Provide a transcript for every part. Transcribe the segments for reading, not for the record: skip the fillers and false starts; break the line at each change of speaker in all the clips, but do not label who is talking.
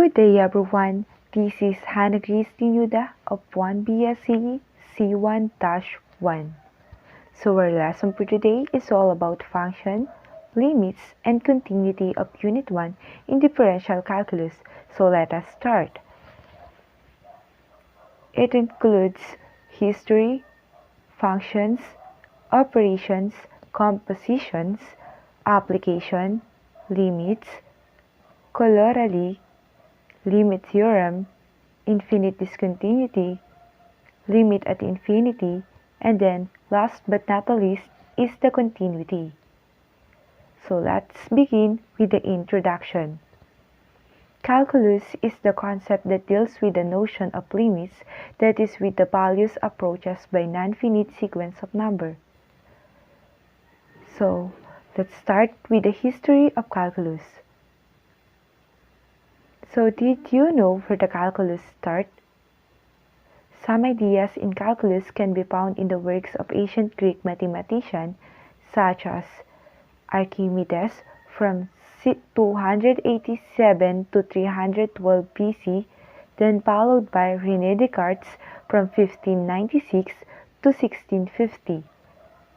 Good day everyone, this is Hannah Grace Dinuda of 1BSC C1-1. So our lesson for today is all about function, limits, and continuity of Unit 1 in Differential Calculus. So let us start. It includes history, functions, operations, compositions, application, limits, corollary, limit theorem, infinite discontinuity, limit at infinity, and then last but not the least is the continuity. So let's begin with the introduction. Calculus is the concept that deals with the notion of limits, that is with the values approaches by non-finite sequence of number. So let's start with the history of calculus. So did you know where the calculus start? Some ideas in calculus can be found in the works of ancient Greek mathematicians such as Archimedes from 287 to 312 BC, then followed by René Descartes from 1596 to 1650,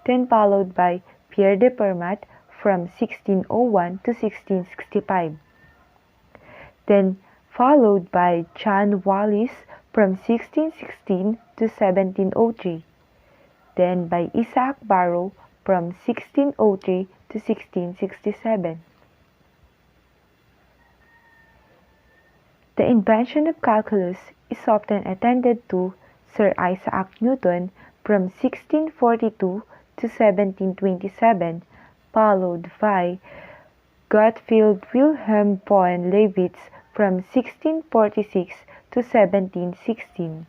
then followed by Pierre de Fermat from 1601 to 1665. Then followed by John Wallis from 1616 to 1703, then by Isaac Barrow from 1603 to 1667. The invention of calculus is often attended to Sir Isaac Newton from 1642 to 1727, followed by Gottfried Wilhelm von Leibniz from 1646 to 1716.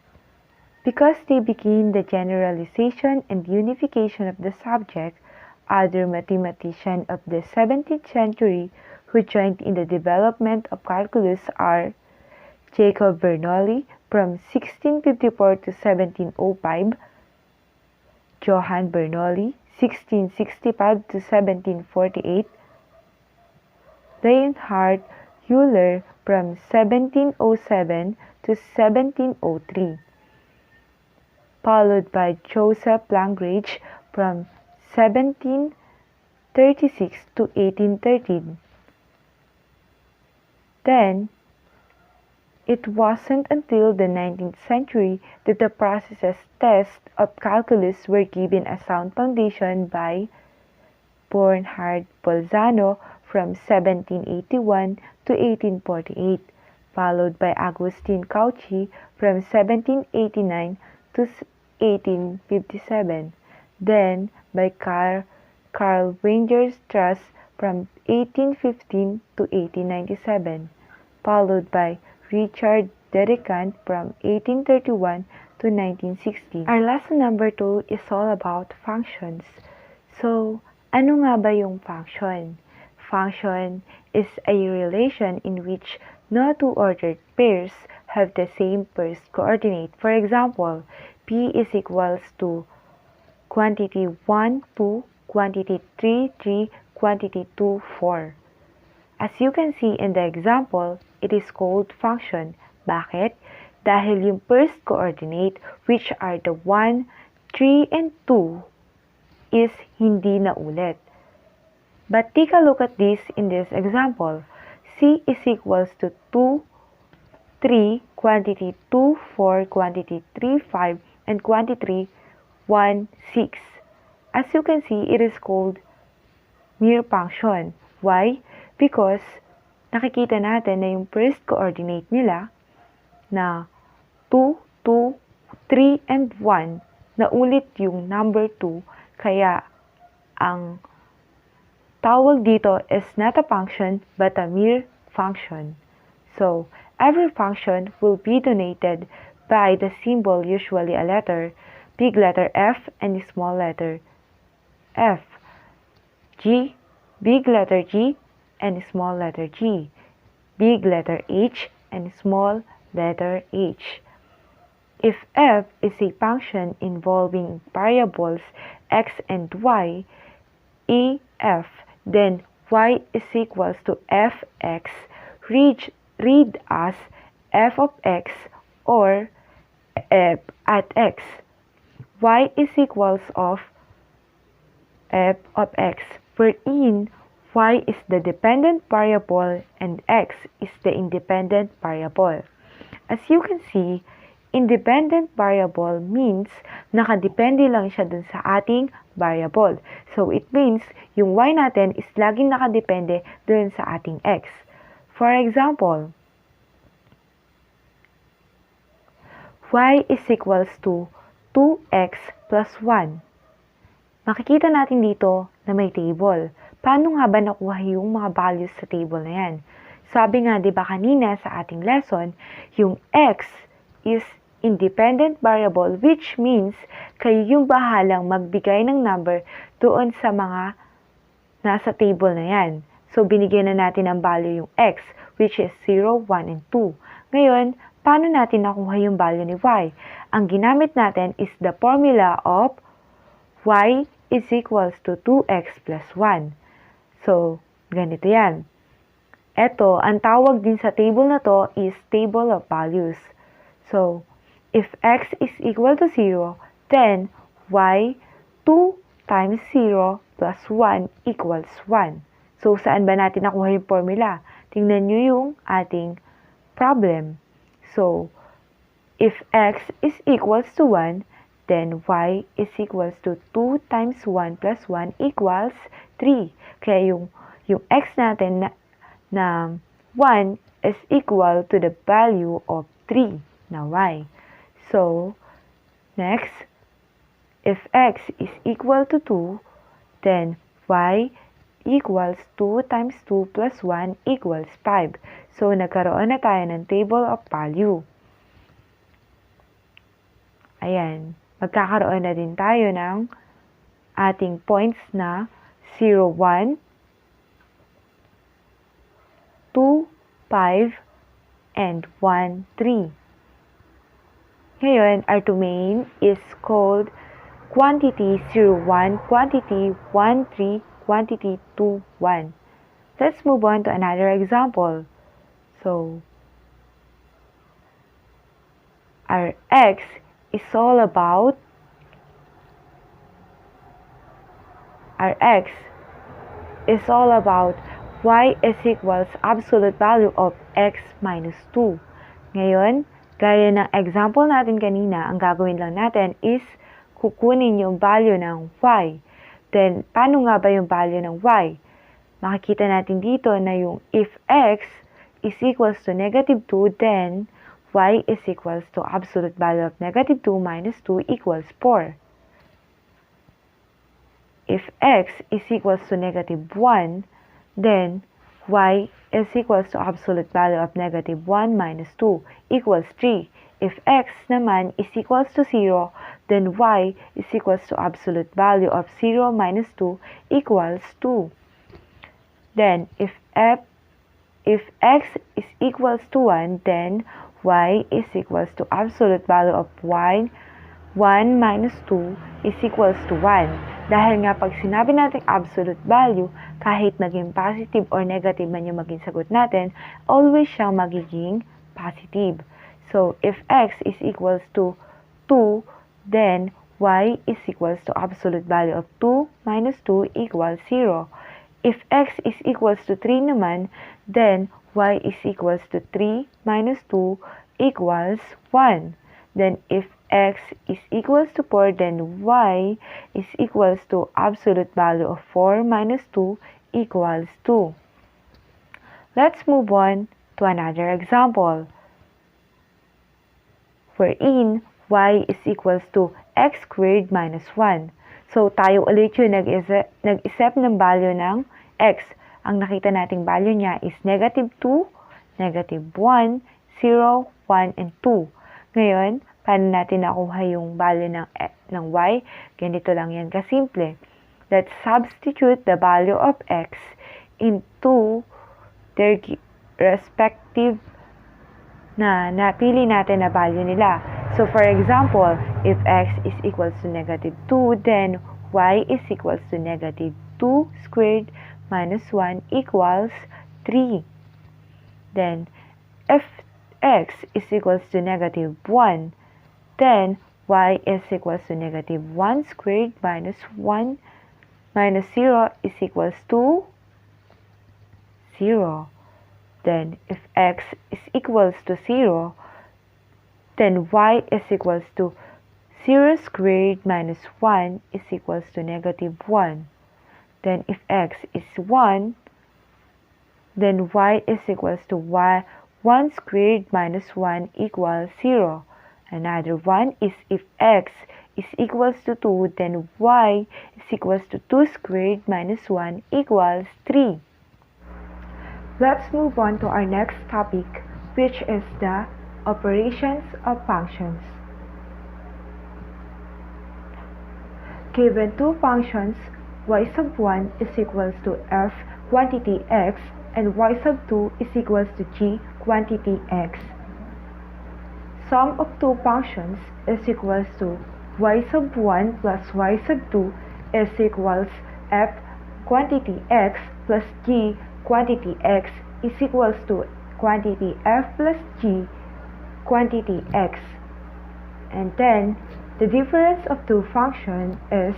Because they begin the generalization and unification of the subject, other mathematicians of the 17th century who joined in the development of calculus are Jacob Bernoulli from 1654 to 1705, Johann Bernoulli 1665 to 1748, Leonhard Euler from 1707 to 1703, followed by Joseph Lagrange from 1736 to 1813. Then, it wasn't until the 19th century that the processes tests of calculus were given a sound foundation by Bernhard Bolzano from 1781 to 1848, followed by Agustin Cauchy from 1789 to 1857, then by Karl Weierstrass from 1815 to 1897, followed by Richard Dedekind from 1831 to 1960. Our lesson number 2 is all about functions. So, ano nga ba yung function? Function is a relation in which no two ordered pairs have the same first coordinate. For example, P is equals to quantity 1, 2, quantity 3, 3, quantity 2, 4. As you can see in the example, it is called function. Bakit? Dahil yung first coordinate, which are the 1, 3, and 2, is hindi na ulit. But take a look at this in this example. C is equals to 2, 3, quantity 2, 4, quantity 3, 5, and quantity 1, 6. As you can see, it is called mere function. Why? Because nakikita natin na yung first coordinate nila na 2, 2, 3, and 1 na ulit yung number 2, kaya ang tawag dito is not a function but a mere function. So, every function will be denoted by the symbol, usually a letter, big letter F and small letter F, G, big letter G and small letter G, big letter H and small letter H. If f is a function involving variables x and y, EF, then y is equals to fx read as f of x or f at x. Y is equals of f of x, wherein y is the dependent variable and x is the independent variable. As you can see, independent variable means nakadepende lang siya dun sa ating variable. So, it means yung y natin is laging nakadepende dun sa ating x. For example, y is equals to 2x plus 1. Makikita natin dito na may table. Paano nga ba nakuha yung mga values sa table na yan? Sabi nga, di ba kanina sa ating lesson, yung x is independent variable, which means kayo yung bahalang magbigay ng number doon sa mga nasa table na yan. So, binigyan na natin ang value yung x, which is 0, 1, and 2. Ngayon, paano natin nakuha yung value ni y? Ang ginamit natin is the formula of y is equals to 2x plus 1. So, ganito yan. Ito, ang tawag din sa table na to is table of values. So, if x is equal to 0, then y 2 times 0 plus 1 equals 1. So, saan ba natin nakuha yung formula? Tingnan nyo yung ating problem. So, if x is equals to 1, then y is equals to 2 times 1 plus 1 equals 3. Kaya yung x natin na 1 is equal to the value of 3 na y. So, next, if x is equal to 2, then y equals 2 times 2 plus 1 equals 5. So, nagkaroon na tayo ng table of value. Ayan. Magkakaroon na din tayo ng ating points na 0, 1, 2, 5, and 1, 3. Ngayon, our domain is called quantity 0, 1, quantity 1, 3, quantity 2, 1. Let's move on to another example. So, our x is all about y is equals absolute value of x minus 2. Ngayon, gaya ng example natin kanina, ang gagawin lang natin is kukunin yung value ng y. Then, paano nga ba yung value ng y? Makikita natin dito na yung if x is equals to negative 2, then y is equals to absolute value of negative 2 minus 2 equals 4. If x is equals to negative 1, then y is equals to absolute value of negative 1 minus 2 equals 3. If x naman is equals to 0, then y is equals to absolute value of 0 minus 2 equals 2. Then, if x is equals to 1, then y is equals to absolute value of 1 minus 2 is equals to 1. Dahil nga pag sinabi natin absolute value, kahit naging positive or negative man yung maging sagot natin, always siyang magiging positive. So, if x is equals to 2, then y is equals to absolute value of 2 minus 2 equals 0. If x is equals to 3 naman, then y is equals to 3 minus 2 equals 1. Then, if x is equals to 4, then y is equals to absolute value of 4 minus 2 equals 2. Let's move on to another example, wherein y is equals to x squared minus 1. So, tayo ulit yung nag-isip ng value ng x. Ang nakita nating value niya is negative 2, negative 1, 0, 1, and 2. Ngayon, paano natin nakuha yung value ng y? Ganito lang yan kasimple. Let's substitute the value of x into their respective na napili natin na value nila. So, for example, if x is equals to negative 2, then y is equals to negative 2 squared minus 1 equals 3. Then, if x is equals to negative 1, then y is equals to negative 1 squared minus 1 minus 0 is equals to 0. Then if x is equals to 0, then y is equals to 0 squared minus 1 is equals to negative 1. Then if x is 1, then y is equals to 1 squared minus 1 equals 0. Another one is if x is equals to 2, then y is equals to 2 squared minus 1 equals 3. Let's move on to our next topic, which is the operations of functions. Given two functions, y sub 1 is equals to f quantity x and y sub 2 is equals to g quantity x. Sum of two functions is equals to y sub 1 plus y sub 2 is equals f quantity x plus g quantity x is equals to quantity f plus g quantity x. And then the difference of two functions is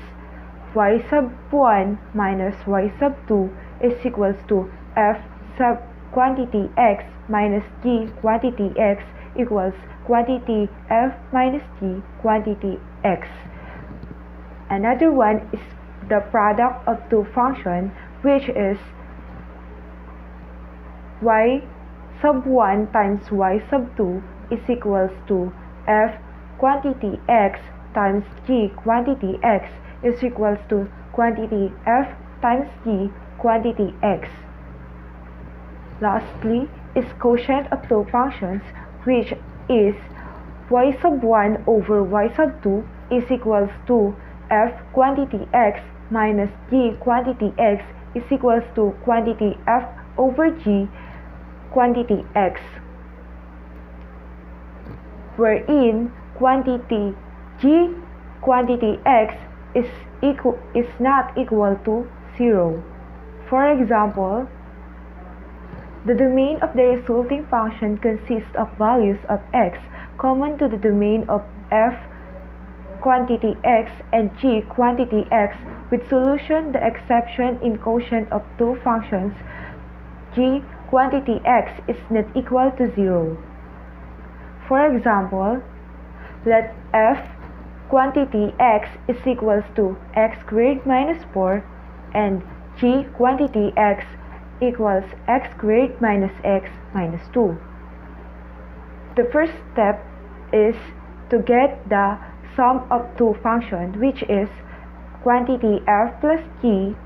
y sub 1 minus y sub 2 is equals to f sub quantity x minus g quantity x equals quantity f minus g quantity x. Another one is the product of two functions, which is y sub 1 times y sub 2 is equals to f quantity x times g quantity x is equals to quantity f times g quantity x. Lastly is quotient of two functions, which is y sub 1 over y sub 2 is equals to f quantity x minus g quantity x is equals to quantity f over g quantity x, wherein quantity g quantity x is not equal to 0. For example, the domain of the resulting function consists of values of x common to the domain of f quantity x and g quantity x, with solution the exception in quotient of two functions g quantity x is not equal to 0. For example, let f quantity x is equals to x squared minus 4 and g quantity x equals x squared minus x minus 2. The first step is to get the sum of two functions, which is quantity f plus g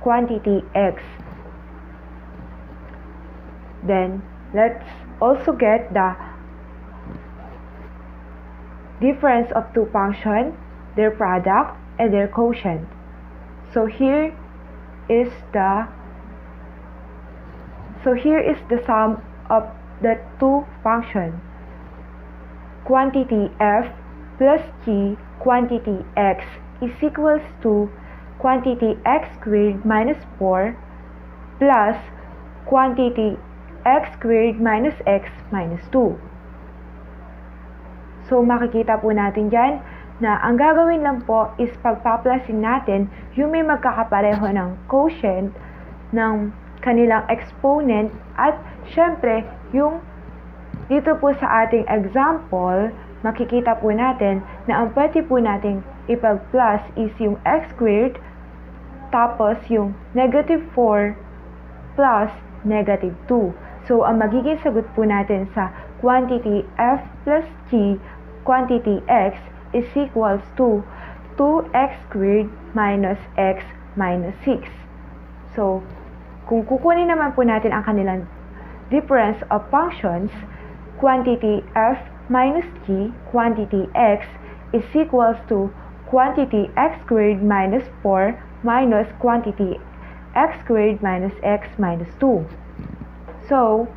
quantity x. Then let's also get the difference of two functions, their product, and their quotient. So here is the sum of the two functions. Quantity f plus g quantity x is equals to quantity x squared minus 4 plus quantity x squared minus x minus 2. So makikita po natin dyan na ang gagawin lang po is pagpaplasin natin yung may magkakapareho ng quotient ng kanilang exponent, at syempre yung dito po sa ating example makikita po natin na ang pwede po nating ipag-plus is yung x squared tapos yung negative 4 plus negative 2. So ang magiging sagot po natin sa quantity f plus g quantity x is equals to 2x squared minus x minus 6. So, kung kukunin naman po natin ang kanilang difference of functions, quantity f minus g quantity x is equals to quantity x squared minus 4 minus quantity x squared minus x minus 2. So,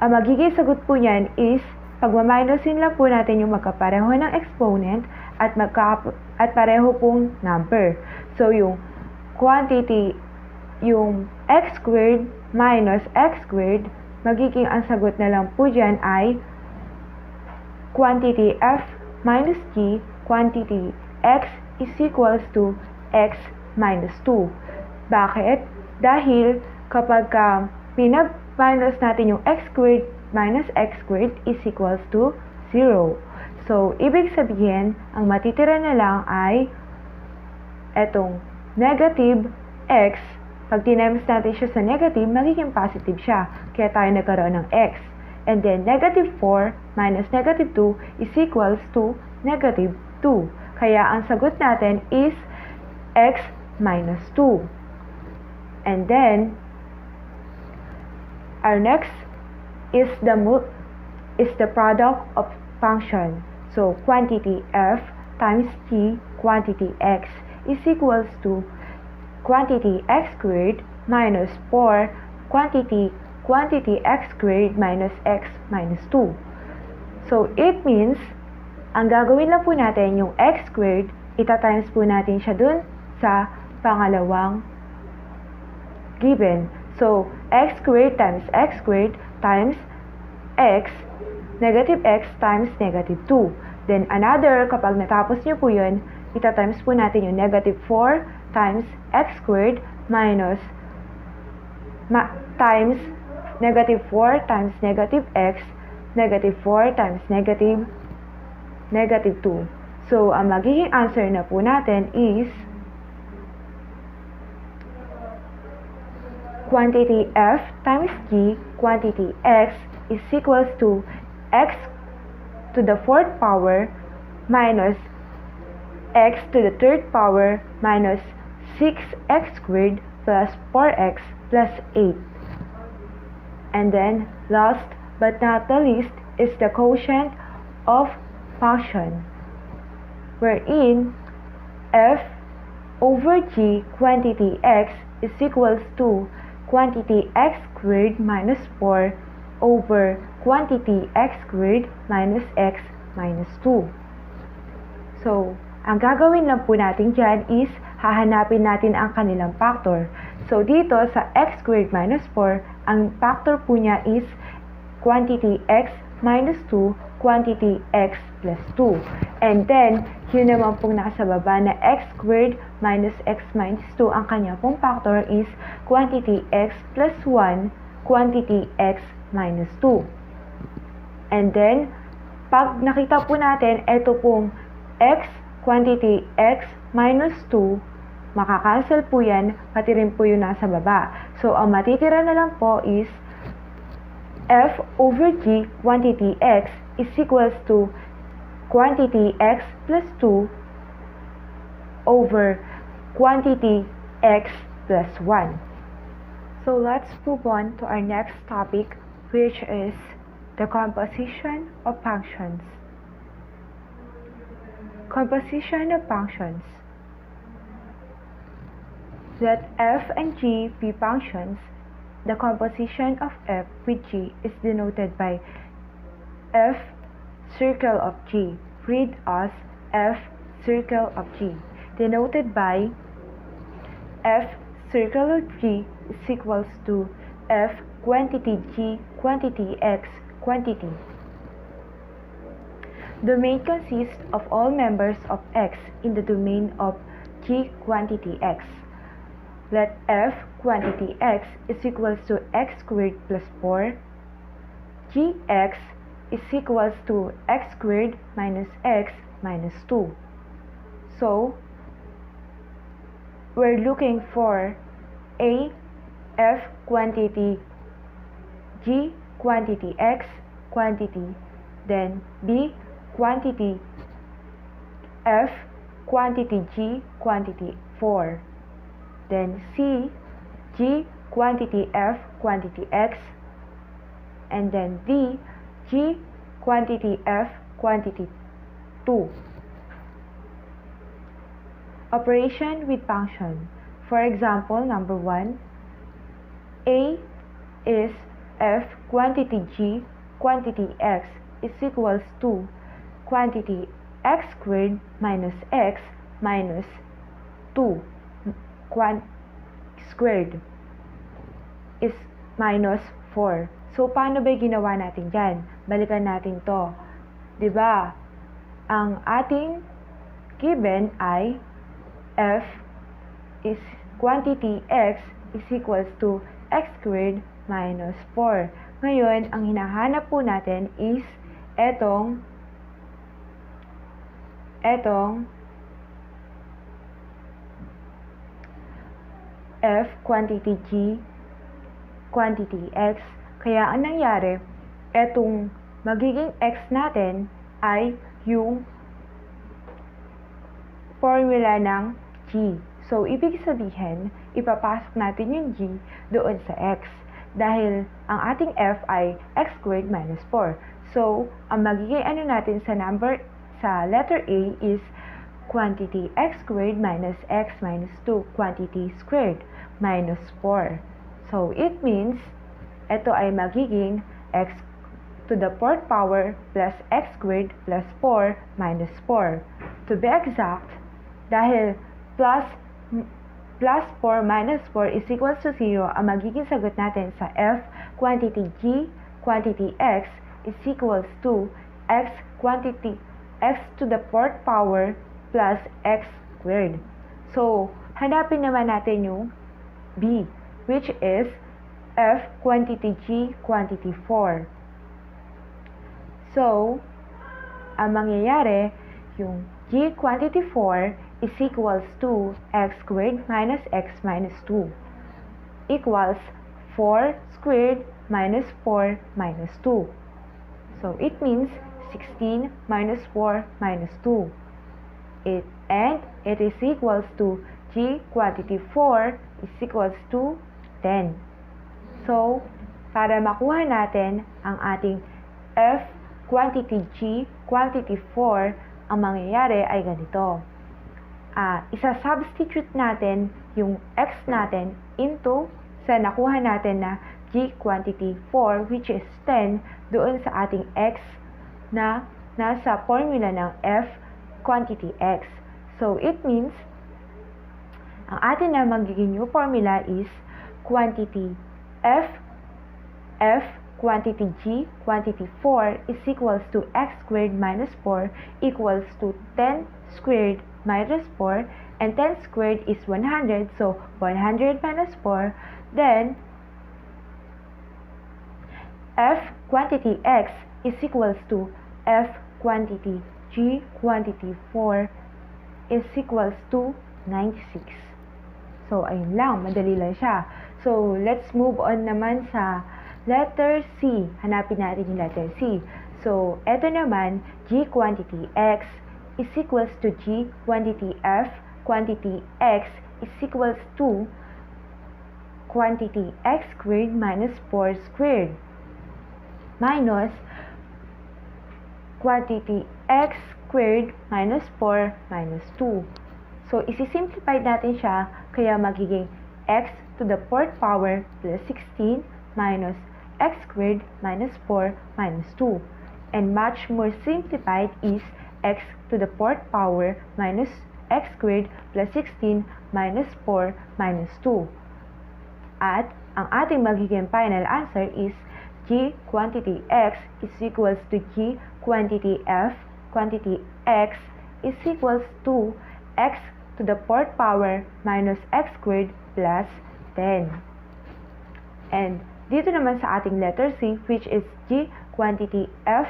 ang magiging sagot po niyan is pagmaminusin lang po natin yung magkapareho ng exponent at pareho pong number. So, yung quantity, yung x squared minus x squared magiging ang sagot na lang po dyan ay quantity f minus g, quantity x is equals to x minus 2. Bakit? Dahil kapag pinag-minus natin yung x squared minus x squared is equals to 0. So, ibig sabihin, ang matitira na lang ay etong negative x. Pag times natin siya sa negative, magiging positive siya. Kaya tayo nagkaroon ng x. And then, negative 4 minus negative 2 is equals to negative 2. Kaya ang sagot natin is x minus 2. And then, our next is the product of function. So, quantity f times g, quantity x, is equals to quantity x squared minus 4 quantity x squared minus x minus 2. So, it means, ang gagawin lang po natin yung x squared, itatimes po natin siya dun sa pangalawang given. So, x squared times x squared times x, negative x times negative 2. Then, another, kapag natapos nyo po yun, itatimes po natin yung negative 4 times x squared minus times negative 4 times negative x, negative 4 times negative 2. So, ang magiging answer na po natin is quantity f times g, quantity x is equals to x to the 4th power minus x to the 3rd power minus 6x squared plus 4x plus 8. And then, last but not the least is the quotient of function, wherein f over g quantity x is equals to quantity x squared minus 4 over quantity x squared minus x minus 2. So, ang gagawin lang po natin dyan is hahanapin natin ang kanilang factor. So, dito sa x squared minus 4, ang factor po niya is quantity x minus 2, quantity x plus 2. And then, yun naman pong nasa baba na x squared minus x minus 2, ang kanya pong factor is quantity x plus 1, quantity x minus 2. And then, pag nakita po natin, ito pong x, quantity x minus 2, makakancel po yan, pati rin po yung nasa baba. So, ang matitira na lang po is f over g quantity x is equals to quantity x plus 2 over quantity x plus 1. So, let's move on to our next topic, which is the composition of functions. Composition of functions. Let f and g be functions. The composition of f with g is denoted by f circle of g. Read as f circle of g, denoted by f circle of g is equals to f quantity g quantity x quantity. Domain consists of all members of x in the domain of g quantity x. Let f quantity x is equals to x squared plus 4, gx is equals to x squared minus x minus 2. So, we're looking for a f quantity g quantity x quantity, then b quantity f quantity g quantity 4, then c g quantity f quantity x, and then d g quantity f quantity 2. Operation with function. For example, number 1, a is f quantity g quantity x is equals to quantity x squared minus x minus 2 squared is minus 4. So, paano ba ginawa natin dyan? Balikan natin to. Diba? Ang ating given ay f is quantity x is equals to x squared minus 4. Ngayon, ang hinahanap po natin is etong f, quantity g, quantity x. Kaya ang nangyari, etong magiging x natin ay yung formula ng g. So, ibig sabihin, ipapasok natin yung g doon sa x. Dahil ang ating f ay x squared minus 4. So, ang magiging natin sa letter A is quantity x squared minus x minus 2, quantity squared minus 4. So, it means, ito ay magiging x to the 4th power plus x squared plus 4 minus 4. To be exact, dahil plus 4 minus 4 is equals to 0, ang magiging sagot natin sa f, quantity g, quantity x is equals to x to the 4th power plus x squared. So, hanapin naman natin yung b, which is f, quantity g, quantity 4. So, ang mangyayari, yung g, quantity 4 is equals to x squared minus x minus 2 equals 4 squared minus 4 minus 2. So, it means 16 minus 4 minus 2. And it is equals to g, quantity 4 is equals to 10. So, para makuha natin ang ating f, quantity g, quantity 4, ang mangyayari ay ganito. Isa-substitute natin yung x natin into sa nakuha natin na g, quantity 4, which is 10, doon sa ating x na nasa formula ng f, quantity x. So, it means, ang atin na magiging new formula is quantity f, quantity g, quantity 4 is equals to x squared minus 4 equals to 10 squared minus 4, and 10 squared is 100, so 100 minus 4, then f, quantity x is equals to f, quantity g, quantity 4 is equals to 96. So, ayun lang, madali lang siya. So, let's move on naman sa letter C. Hanapin natin yung letter C. So, eto naman, g, quantity x is equals to g, quantity f, quantity x is equals to quantity x squared minus 4 squared minus quantity x squared minus 4 minus 2. So, isi-simplify natin siya, kaya magiging x to the 4th power plus 16 minus x squared minus 4 minus 2. And much more simplified is x to the 4th power minus x squared plus 16 minus 4 minus 2. At ang ating magiging final answer is g, quantity x is equals to g, quantity f, quantity x is equals to x to the 4th power minus x squared plus 10. And dito naman sa ating letter C, which is g, quantity f,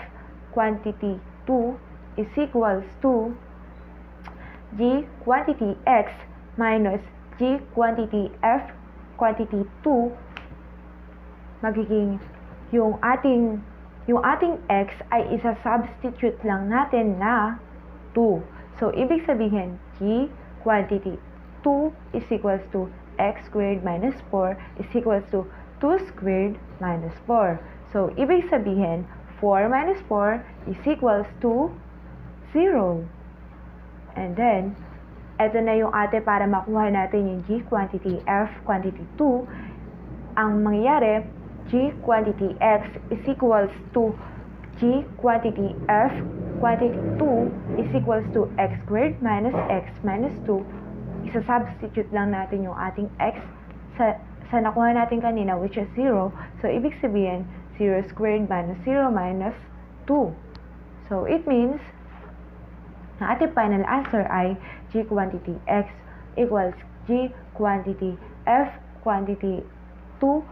quantity 2 is equals to g, quantity x minus g, quantity f, quantity 2, magiging yung ating x ay isa-substitute lang natin na 2. So, ibig sabihin, g, quantity 2 is equals to x squared minus 4 is equals to 2 squared minus 4. So, ibig sabihin, 4 minus 4 is equals to 0. And then, eto na yung para makuha natin yung g, quantity f, quantity 2. Ang mangyayari, g, quantity x is equals to g, quantity f, quantity 2 is equals to x squared minus x minus 2. Isa-substitute lang natin yung ating x sa nakuha natin kanina, which is 0. So, ibig sabihin, 0 squared minus 0 minus 2. So, it means, ang ating final answer ay G quantity X equals G quantity F quantity 2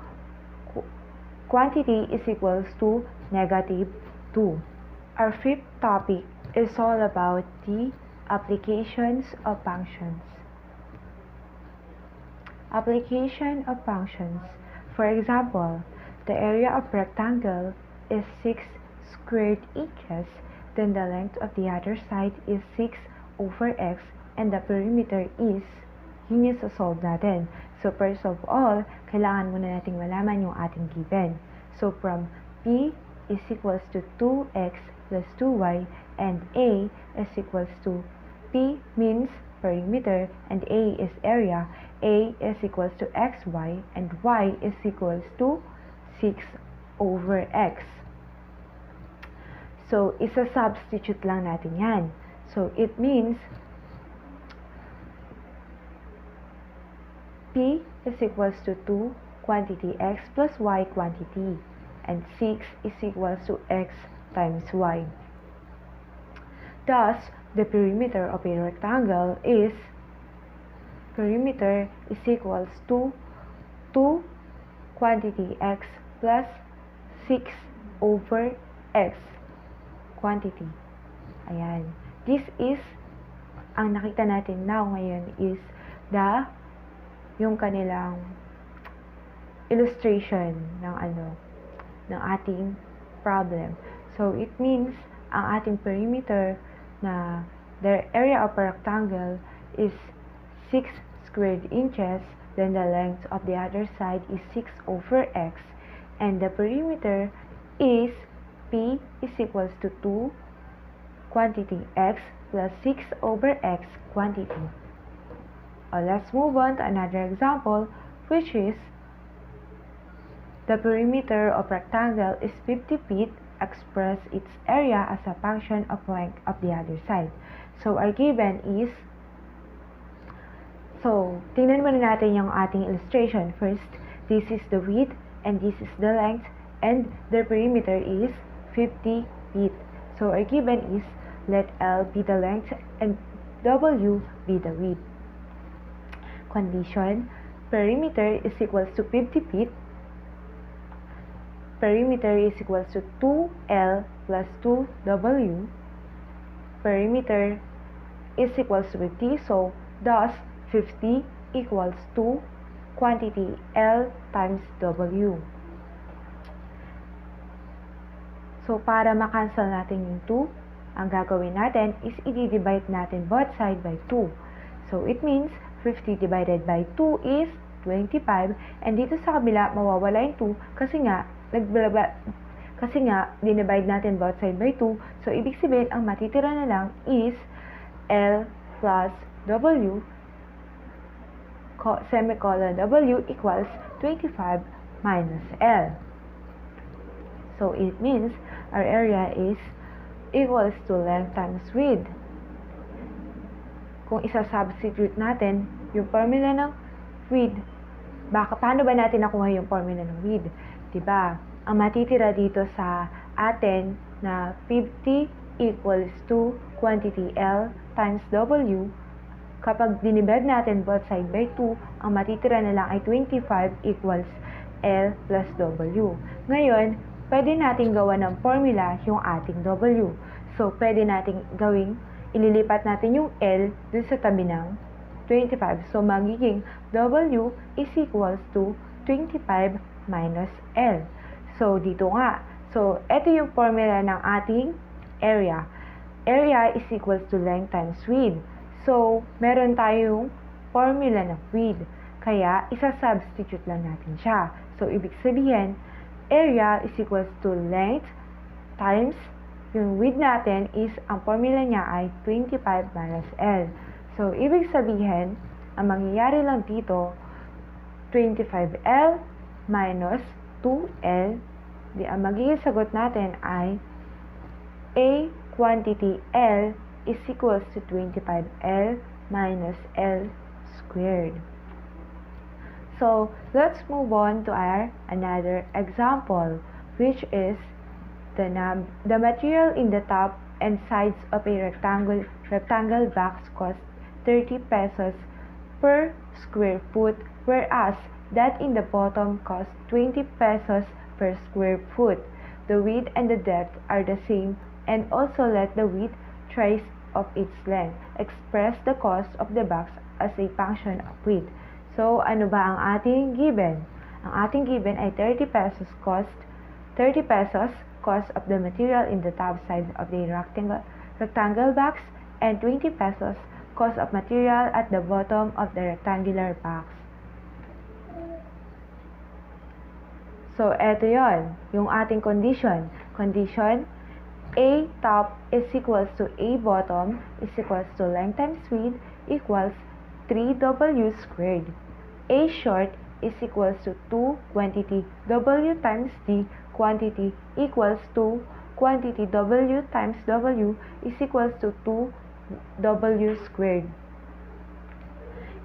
quantity is equals to negative 2. Our fifth topic is all about the applications of functions. Application of functions. For example, the area of rectangle is 6 squared inches, then the length of the other side is 6 over x, and the perimeter is, yun yung solve natin. So, first of all, kailangan muna nating malaman yung ating given. So, from P is equals to 2x plus 2y, and A is equals to P means perimeter, and A is area. A is equals to xy, and y is equals to 6 over x. So, isa-substitute lang natin yan. So, it means P is equals to 2 quantity x plus y quantity, and 6 is equals to x times y. Thus, the perimeter of a rectangle is equals to 2 quantity x plus 6 over x quantity. Ayan. This is, ang nakita natin now ngayon is yung kanilang illustration ng ating problem. So, it means, ang ating perimeter na the area of a rectangle is 6 squared inches, then the length of the other side is 6 over x, and the perimeter is P is equals to 2 quantity x plus 6 over x quantity. Let's move on to another example, which is the perimeter of rectangle is 50 feet, express its area as a function of length of the other side. So, our given is, tingnan muna natin yung ating illustration. First, this is the width, and this is the length, and the perimeter is 50 feet. So, our given is, let L be the length, and W be the width. Condition, perimeter is equals to 50 feet. Perimeter is equals to 2L plus 2W. Perimeter is equals to 50, so thus 50 equals to quantity L times W. So, para makancel natin yung 2, ang gagawin natin is i-divide natin both side by 2. So, it means 50 divided by 2 is 25, and dito sa kabila mawawala yung 2 kasi nga dinivide natin both side by 2. So, ibig sabihin, ang matitira na lang is L plus W, semicolon W equals 25 minus L. So, it means our area is equals to length times width. Kung isa-substitute natin yung formula ng width, paano ba natin nakuha yung formula ng width? Diba? Ang matitira dito sa atin na 50 equals to quantity L times W. Kapag dinivide natin both side by 2, ang matitira na lang ay 25 equals L plus W. Ngayon, pwede natin gawa ng formula yung ating W. So, pwede natin ililipat natin yung L dun sa tabi ng 25. So, magiging W is equals to 25 minus L. So, dito nga. So, ito yung formula ng ating area. Area is equals to length times width. So, meron tayong formula ng width. Kaya, isa-substitute lang natin siya. So, ibig sabihin, area is equals to length times yung width natin is, ang formula niya ay 25 minus L. So, ibig sabihin, ang mangyayari lang dito, 25L minus 2L. Di, ang magiging sagot natin ay A quantity L is equals to 25L minus L squared. So, let's move on to our another example, which is the material in the top and sides of a rectangle box costs 30 pesos per square foot, whereas that in the bottom costs 20 pesos per square foot. The width and the depth are the same, and also let the width thrice of its length. Express the cost of the box as a function of width. So, ano ba ang ating given? Ang ating given ay 30 pesos cost of the material in the top side of the rectangle box, and 20 pesos cost of material at the bottom of the rectangular box. So, eto yon, yung ating condition. Condition, A top is equals to A bottom is equals to length times width equals 3W squared. A short is equals to 2 quantity W times D quantity equals to quantity W times W is equals to 2W squared.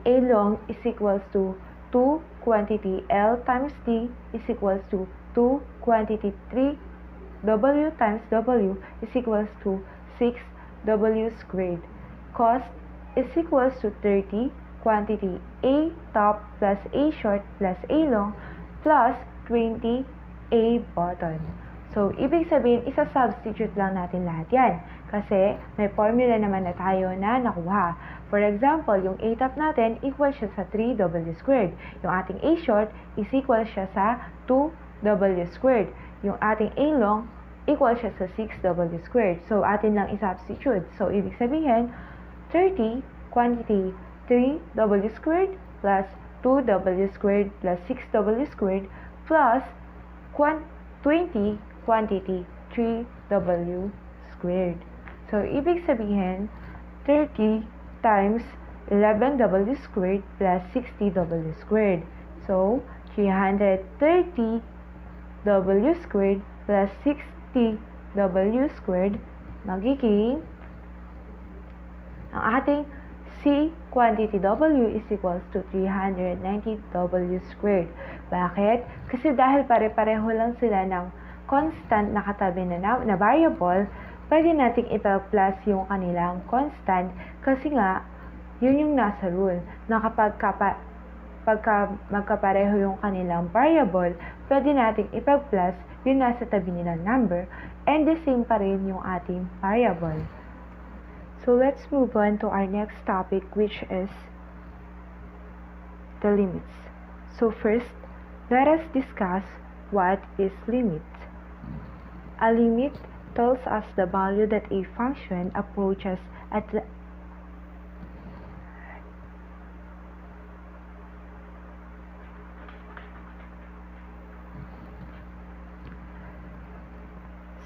A long is equals to 2 quantity L times D is equals to 2 quantity 3W times W is equals to 6W squared. Cost is equals to 30 quantity A top plus A short plus A long plus 20 A bottom. So, ibig sabihin, isa-substitute lang natin lahat yan. Kasi, may formula naman na tayo na nakuha. For example, yung A top natin, equal siya sa 3W squared. Yung ating A short is equal siya sa 2W squared. Yung ating A long, equal siya sa 6W squared. So, atin lang i-substitute. So, ibig sabihin, 30 quantity 3W squared plus 2W squared plus 6W squared plus 20 quantity 3W squared. So, ibig sabihin, 30 times 11W squared plus 60W squared. So, 330W squared plus 60W squared magiging ang ating C quantity W is equals to 390W squared. Bakit? Kasi dahil pare-pareho lang sila ng constant na katabi na variable, pwede nating ipa-plus yung kanilang constant kasi nga, yun yung nasa rule na pagka magkapareho yung kanilang variable, pwede nating ipag-plus yung nasa tabi nilang number and the same pa rin yung ating variable. So, let's move on to our next topic, which is the limits. So, first, let us discuss what is limit. A limit tells us the value that a function approaches at the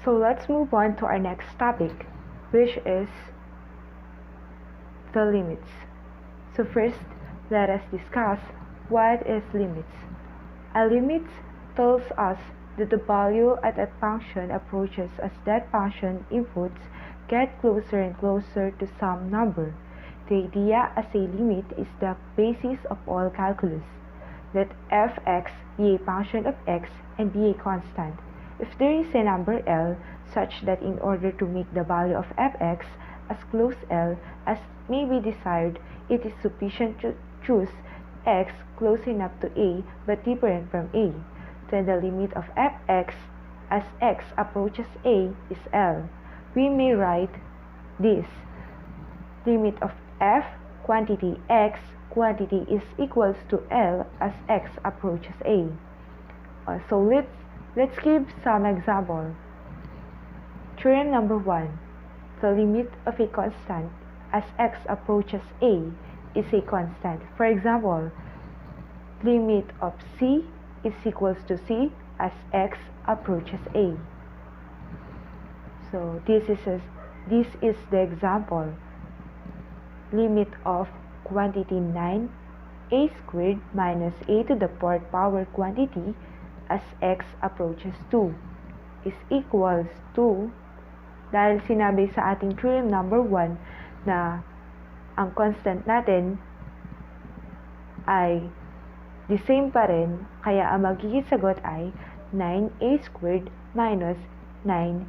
So let's move on to our next topic, which is the limits. So first, let us discuss what is limits. A limit tells us that the value at a function approaches as that function inputs get closer and closer to some number. The idea as a limit is the basis of all calculus. Let f(x) be a function of x and be a constant. If there is a number L such that in order to make the value of f(x) as close L as may be desired, it is sufficient to choose x close enough to A but different from A, then the limit of f(x) as x approaches A is L. We may write this: limit of f quantity x quantity is equals to L as x approaches A. So let's give some example. Theorem number 1. The limit of a constant as x approaches A is a constant. For example, limit of C is equals to C as x approaches A. So this is the example. Limit of quantity 9a squared minus a to the 4th power quantity as x approaches 2 is equals to, dahil sinabi sa ating theorem number 1 na ang constant natin ay the same pa rin, kaya ang magiging sagot ay 9a squared minus 9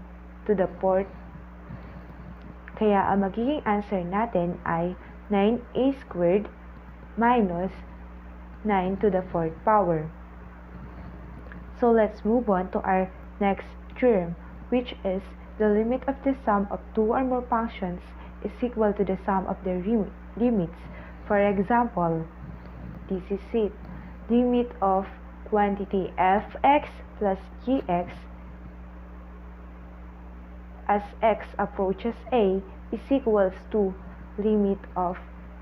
to the 4th. Kaya ang magiging answer natin ay 9a squared minus 9 to the 4th power. So let's move on to our next theorem, which is the limit of the sum of two or more functions is equal to the sum of their limits. For example, this is it. Limit of quantity fx plus gx as x approaches a is equals to limit of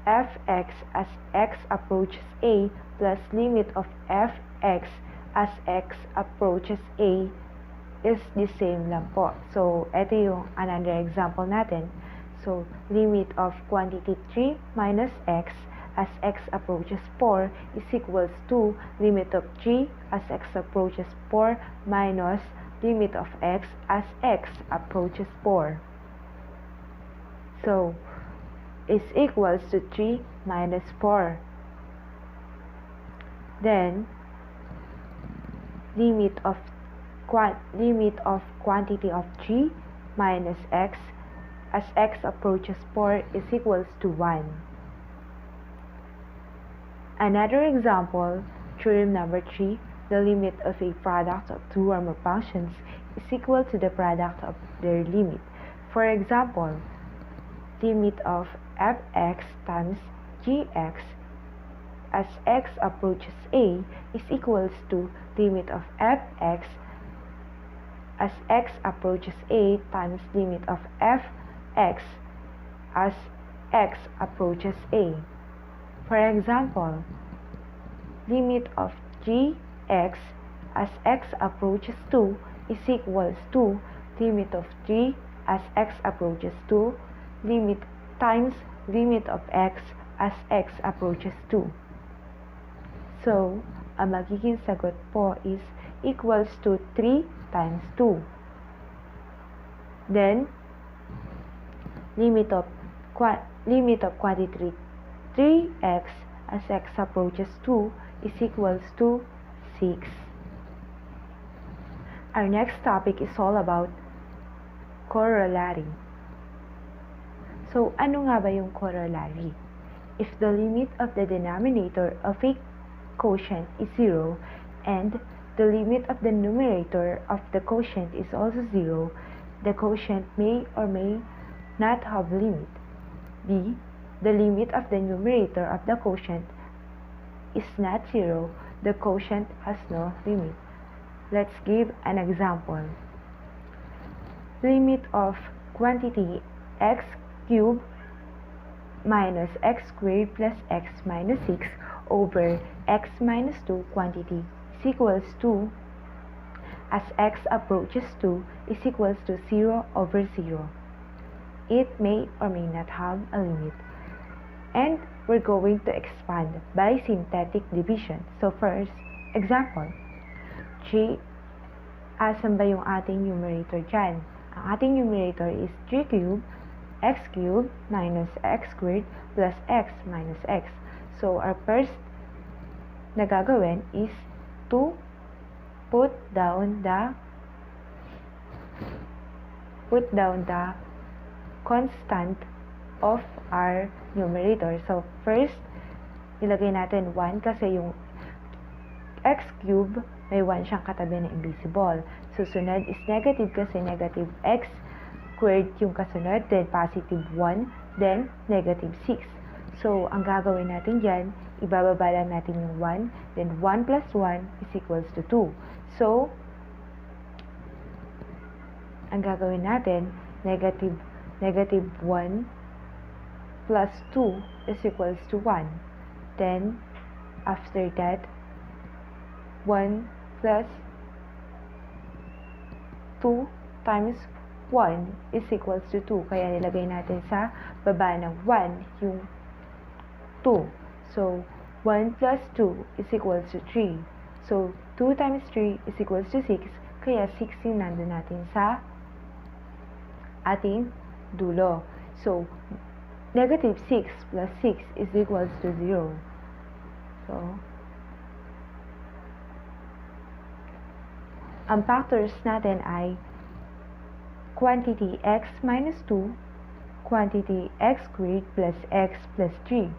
fx as x approaches a plus limit of fx as x approaches a is the same lang po. So, ito yung another example natin. So, limit of quantity 3 minus x as x approaches 4 is equals to limit of 3 as x approaches 4 minus limit of x as x approaches 4. So, is equals to 3 minus 4. Then, limit of quantity of 3 minus x as x approaches 4 is equals to 1. Another example, theorem number 3, the limit of a product of two or more functions is equal to the product of their limit. For example, limit of fx times gx as x approaches a is equals to limit of fx as x approaches a times limit of fx as x approaches a. For example, limit of gx as x approaches 2 is equals to limit of 3 as x approaches 2 limit times limit of x as x approaches 2. So, ang magiging sagot po is equals to 3 times 2. Then, limit of quantity 3x as x approaches 2 is equals to 6. Our next topic is all about corollary. So, ano nga ba yung corollary? If the limit of the denominator of a quotient is 0 and the limit of the numerator of the quotient is also 0, the quotient may or may not have limit. B. The limit of the numerator of the quotient is not 0, the quotient has no limit. Let's give an example. Limit of quantity x cubed minus x squared plus x minus 6 over x minus 2 quantity is equals to, as x approaches 2 is equals to 0 over 0. It may or may not have a limit. And we're going to expand by synthetic division. So first, example. 3, asan ba yung ating numerator dyan? Ang ating numerator is 3 cubed x cubed minus x squared plus x minus x. So, our first na gagawin is to put down the constant of our numerator. So, first, ilagay natin 1 kasi yung x cubed may 1 siyang katabi na invisible. Susunod is negative kasi negative x squared yung kasunod, then positive 1, then negative 6. So, ang gagawin natin dyan, ibababa lang natin yung 1, then 1 plus 1 is equals to 2. So, ang gagawin natin, negative 1 plus 2 is equals to 1. Then, after that, 1 plus 2 times 1 is equals to 2. Kaya nilagay natin sa baba ng 1 yung 2. So, 1 plus 2 is equals to 3. So, 2 times 3 is equals to 6. Kaya 6 yung nandun natin sa ating dulo. So, negative 6 plus 6 is equals to 0. So, ang factors natin ay quantity x minus 2, quantity x squared plus x plus 3.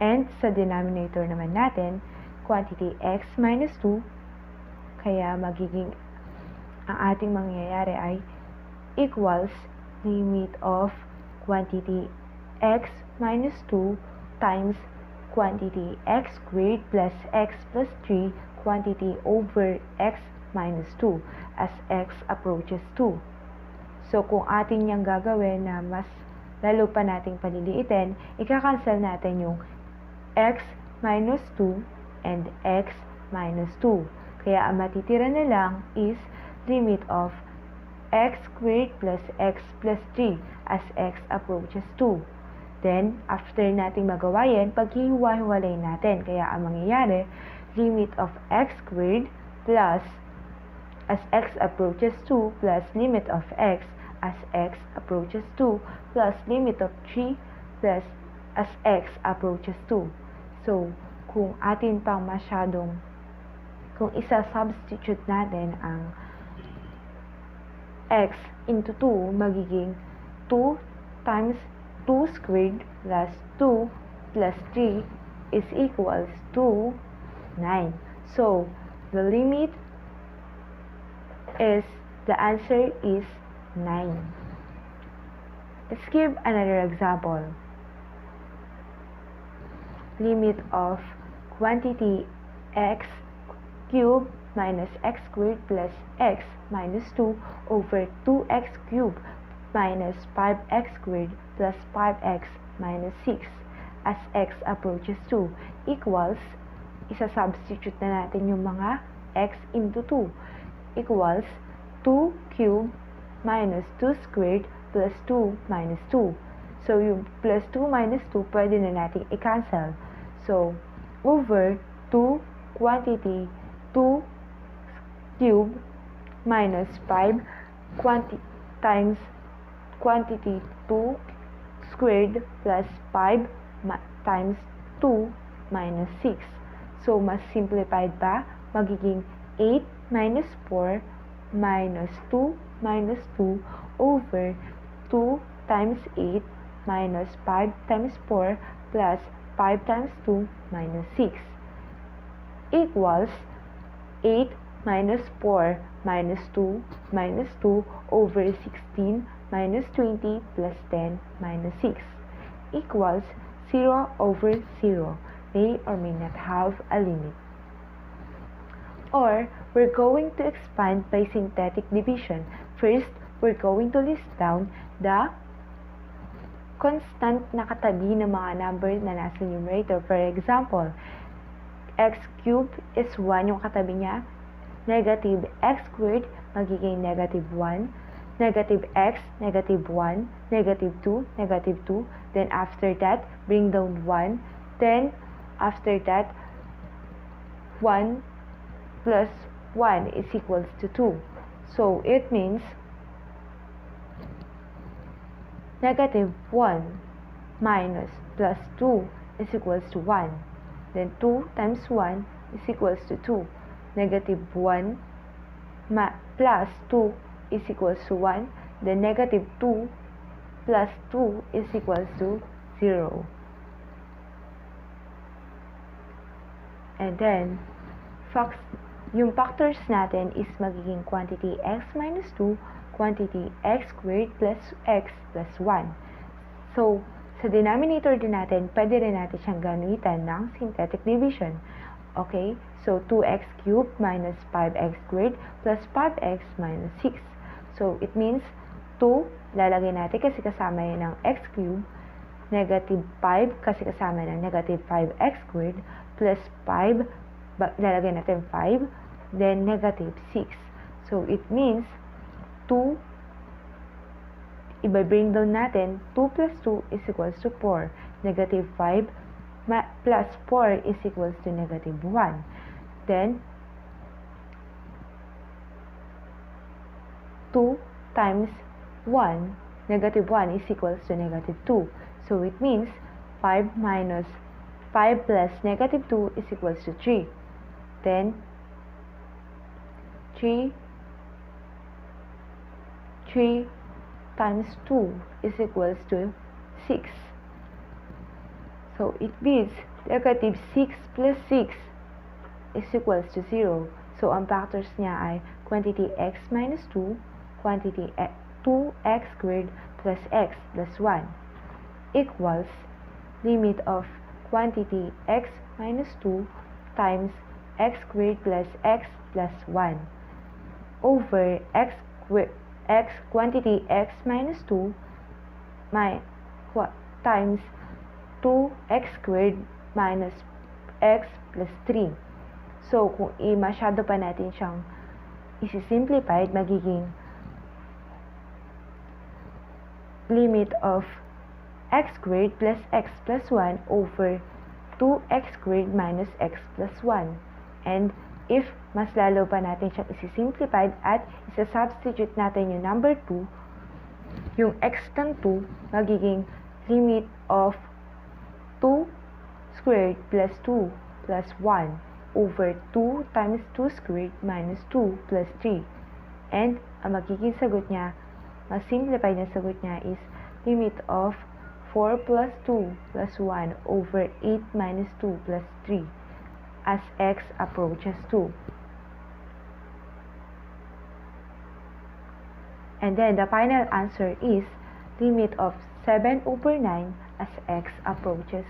And sa denominator naman natin, quantity x minus 2, kaya magiging ang ating mangyayari ay equals limit of quantity x minus 2 times quantity x squared plus x plus 3 quantity over x minus 2 as x approaches 2. So, kung atin niyang gagawin na mas lalo pa nating paliliitin, ikakancel natin yung x minus 2 and x minus 2. Kaya ang matitira na lang is limit of x squared plus x plus 3 as x approaches 2. Then, after nating magawa yan, paghihiwa-hiwalay natin. Kaya ang mangyayari, limit of x squared plus as x approaches 2 plus limit of x as x approaches 2 plus limit of 3 plus as x approaches 2. So, kung atin pang kung isa-substitute natin ang x into 2, magiging 2 times 2 squared plus 2 plus 3 is equals to 9. So, the limit is, the answer is 9. Let's give another example. Limit of quantity x cubed minus x squared plus x minus 2 over 2x cubed minus 5x squared plus 5x minus 6 as x approaches 2 equals, isa-substitute na natin yung mga x into 2, equals 2 cubed minus 2 squared plus 2 minus 2. So, yung plus 2 minus 2, pwede na natin i-cancel. So, over 2 quantity 2 cubed minus 5 times quantity 2 squared plus 5 times 2 minus 6. So, mas simplified pa, magiging 8 minus 4 minus 2 minus 2 over 2 times 8 minus 5 times 4 plus 5 times 2 minus 6 equals 8 minus 4 minus 2 over 16 minus 20 plus 10 minus 6 equals 0 over 0. May or may not have a limit. Or, we're going to expand by synthetic division. First, we're going to list down the constant na katabi ng mga numbers na nasa numerator. For example, x cubed is 1 yung katabi niya. Negative x squared, magiging negative 1. Negative x, negative 1. Negative 2, negative 2. Then after that, bring down 1. Then, after that, 1 plus 1 is equals to 2. So, it means negative 1 minus plus 2 is equals to 1. Then 2 times 1 is equals to 2. Negative 1 plus 2 is equals to 1. Then negative 2 plus 2 is equals to 0. And then, yung factors natin is magiging quantity x minus 2, quantity x squared plus x plus 1. So, sa denominator din natin, pwede rin natin siyang gamitan ng synthetic division. Okay? So, 2x cubed minus 5x squared plus 5x minus 6. So, it means 2, lalagay natin kasi kasama yan ng x cubed, negative 5 kasi kasama ng negative 5x squared, plus 5, lalagay natin 5, then negative 6. So, it means 2, iba-bring down natin, 2 plus 2 is equals to 4. Negative 5 plus 4 is equals to negative 1. Then, 2 times 1, negative 1 is equals to negative 2. So, it means 5 minus 5 plus negative 2 is equals to 3. Then, 3 times 2 is equals to 6. So it means negative 6 plus 6 is equals to 0. So ang factors niya ay quantity x minus 2, quantity 2x squared plus x plus 1 equals limit of quantity x minus 2 times x squared plus x plus 1 over quantity x minus 2 times 2x squared minus x plus 3. So, kung masyado pa natin siyang isi-simplified, magiging limit of x squared plus x plus 1 over 2x squared minus x plus 1. And if mas lalo pa natin siyang isi-simplified at isa-substitute natin yung number 2, yung x ng 2, magiging limit of 2 squared plus 2 plus 1 over 2 times 2 squared minus 2 plus 3. And ang magiging sagot niya, mas simplified na sagot niya is limit of 4 plus 2 plus 1 over 8 minus 2 plus 3 as x approaches 2. And then the final answer is limit of 7 over 9 as x approaches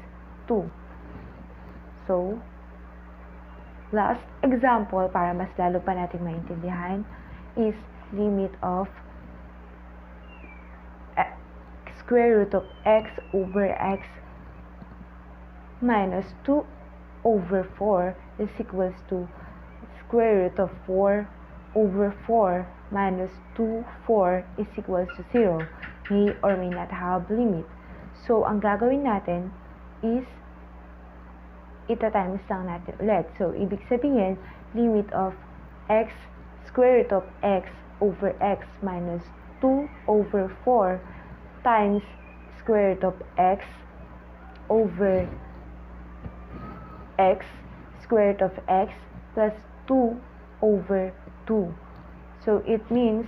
2. So, last example para mas lalo pa natin maintindihan is limit of square root of x over x minus 2 over 4 is equals to square root of 4 over 4 minus 4 is equals to 0. May or may not have limit. So, ang gagawin natin is ita-times lang natin ulit. So, ibig sabihin, limit of x square root of x over x minus 2 over 4 times square root of x over x square root of x plus 2 over 2. So, it means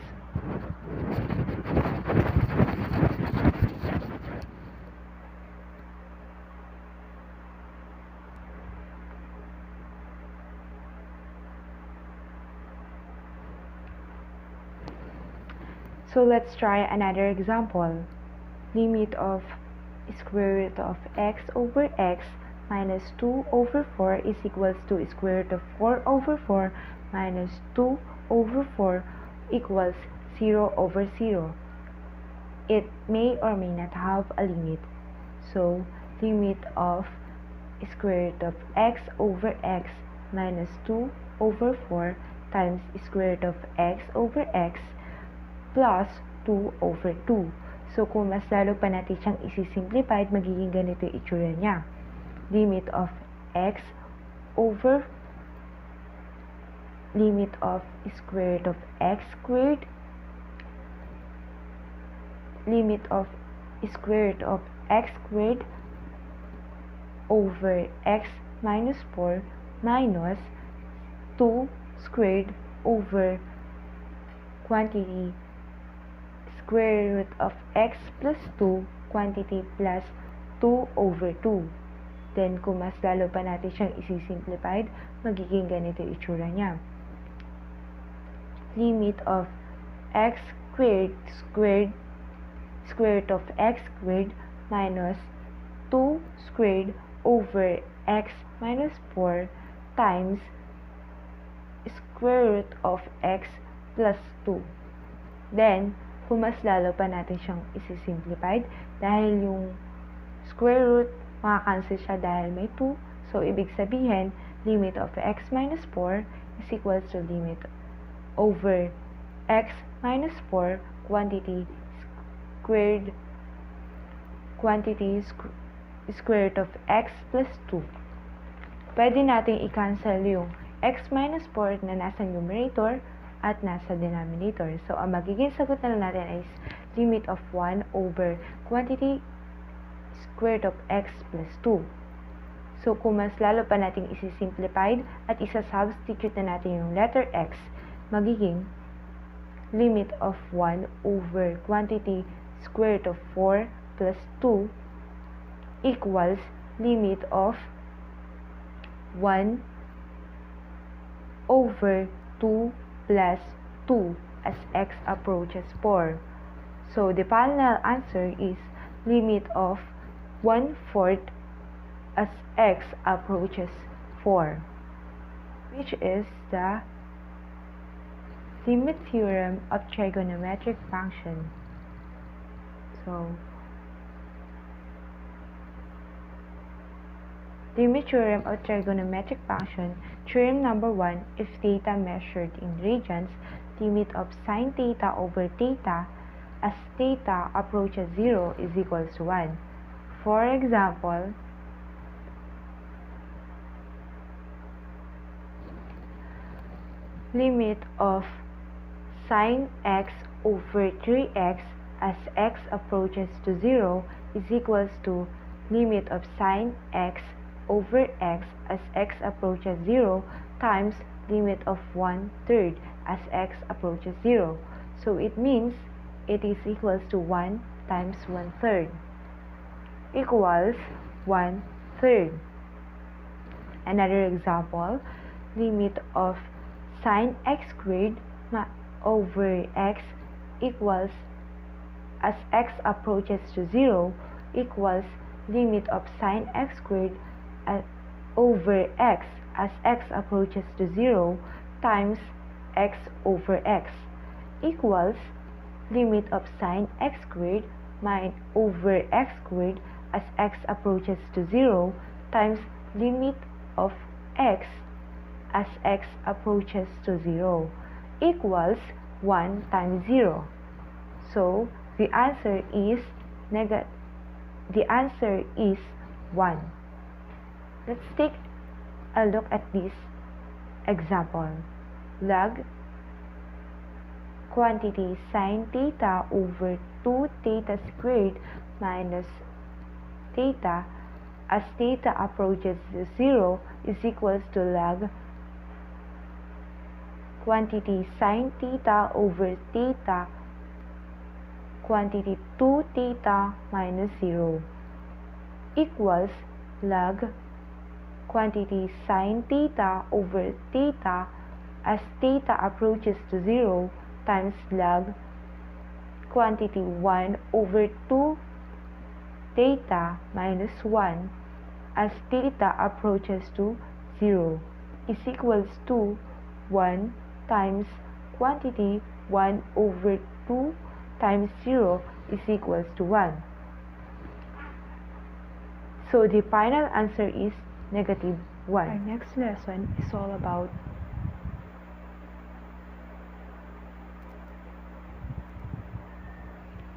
so let's try another example. Limit of square root of x over x minus 2 over 4 is equals to square root of 4 over 4 minus 2 over 4 equals 0 over 0. It may or may not have a limit. So, limit of square root of x over x minus 2 over 4 times square root of x over x plus 2 over 2. So, kung mas lalo pa natin siyang isi-simplified, magiging ganito yung itsura niya. Limit of x over limit of square root of x squared, limit of square root of x squared over x minus 4 minus 2 squared over quantity square root of x plus 2 quantity plus 2 over 2. Then, kung mas lalo pa natin siyang isi-simplified, magiging ganito yung itsura niya. Limit of x squared square root of x squared minus 2 squared over x minus 4 times square root of x plus 2. Then, kung mas lalo pa natin siyang isi-simplified, dahil yung square root, makakancel siya dahil may 2. So, ibig sabihin, limit of x minus 4 is equals to limit over x minus 4 quantity square root of x plus 2. Pwede natin i-cancel yung x minus 4 na nasa numerator at nasa denominator. So, ang magiging sagot na lang natin is limit of 1 over quantity square root of x plus 2. So, kung mas lalo pa natin isi-simplified at isa-substitute na natin yung letter x, magiging limit of 1 over quantity square root of 4 plus 2 equals limit of 1 over 2 plus 2 as x approaches 4. So the final answer is limit of 1/4 as x approaches 4, which is the limit theorem of trigonometric function. So, limit theorem of trigonometric function, theorem number 1, if theta measured in radians, limit of sine theta over theta as theta approaches 0 is equals to 1. For example, limit of sine x over 3x as x approaches to 0 is equals to limit of sine x over x as x approaches 0 times limit of 1/3 as x approaches 0. So it means it is equals to 1 times 1/3 equals 1/3. Another example, limit of sine x squared over x equals as x approaches to 0 equals limit of sine x squared over x as x approaches to 0 times x over x equals limit of sine x squared over x squared as x approaches to 0 times limit of x as x approaches to 0 equals 1 times 0. So the answer is 1. Let's take a look at this example. Log quantity sine theta over 2 theta squared minus theta as theta approaches 0 is equals to log quantity sine theta over theta quantity 2 theta minus 0 equals log quantity sine theta over theta as theta approaches to 0 times log quantity 1 over 2 theta minus 1 as theta approaches to 0 is equals to 1 times quantity 1 over 2 times 0 is equals to 1. So the final answer is -1. Our next lesson is all about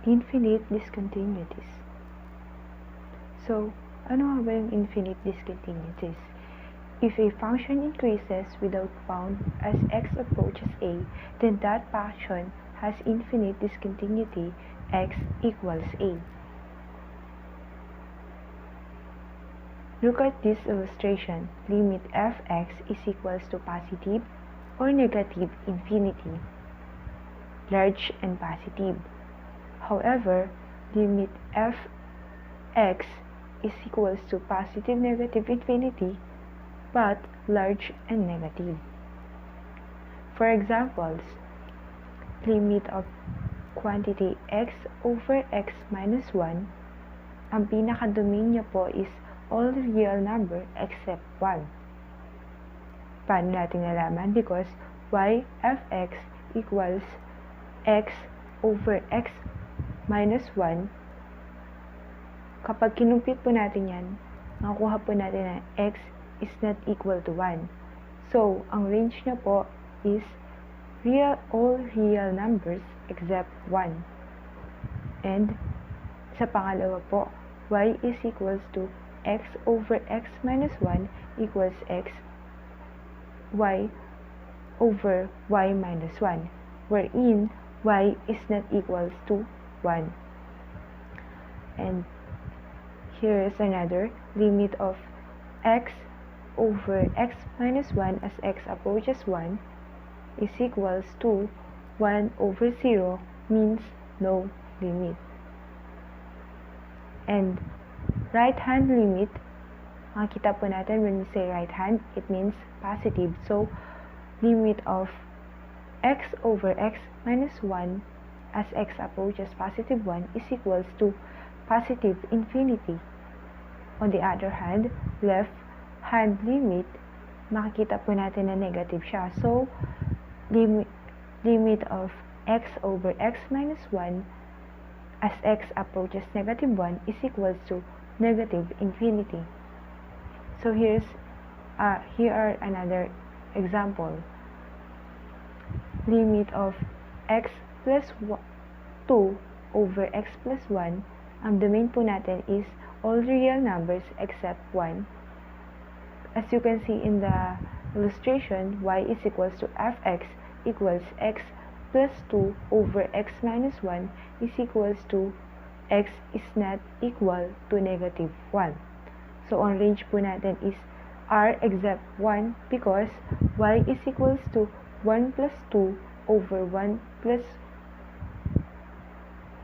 infinite discontinuities. So, ano nga ba yung infinite discontinuities? If a function increases without bound as x approaches a, then that function has infinite discontinuity x equals a. Look at this illustration. Limit fx is equals to positive or negative infinity, large and positive. However, limit fx is equals to positive negative infinity but large and negative. For examples, limit of quantity x over x minus 1, ang pinaka-domain niya po is all real number except 1. Paano natin nalaman? Because y fx equals x over x minus 1. Kapag kinumpit po natin yan, makukuha po natin na x is not equal to 1. So, ang range niya po is all real numbers except 1. And sa pangalawa po, y is equals to x over x minus 1 equals x y over y minus 1, wherein y is not equals to 1. And here is another limit of x over x minus 1 as x approaches 1 is equals to 1 over 0 means no limit. And right hand limit, makikita po natin when we say right hand, it means positive. So, limit of x over x minus 1 as x approaches positive 1 is equals to positive infinity. On the other hand, left hand limit, makikita po natin na negative siya. So, limit of x over x minus 1 as x approaches negative 1 is equals to negative infinity. So, here are another example. Limit of x plus 2 over x plus 1, ang domain po natin is all real numbers except 1. As you can see in the illustration, y is equals to fx equals x plus 2 over x minus 1 is equals to x is not equal to negative 1. So, ang range po natin is r except 1 because y is equals to 1 plus 2 over 1 plus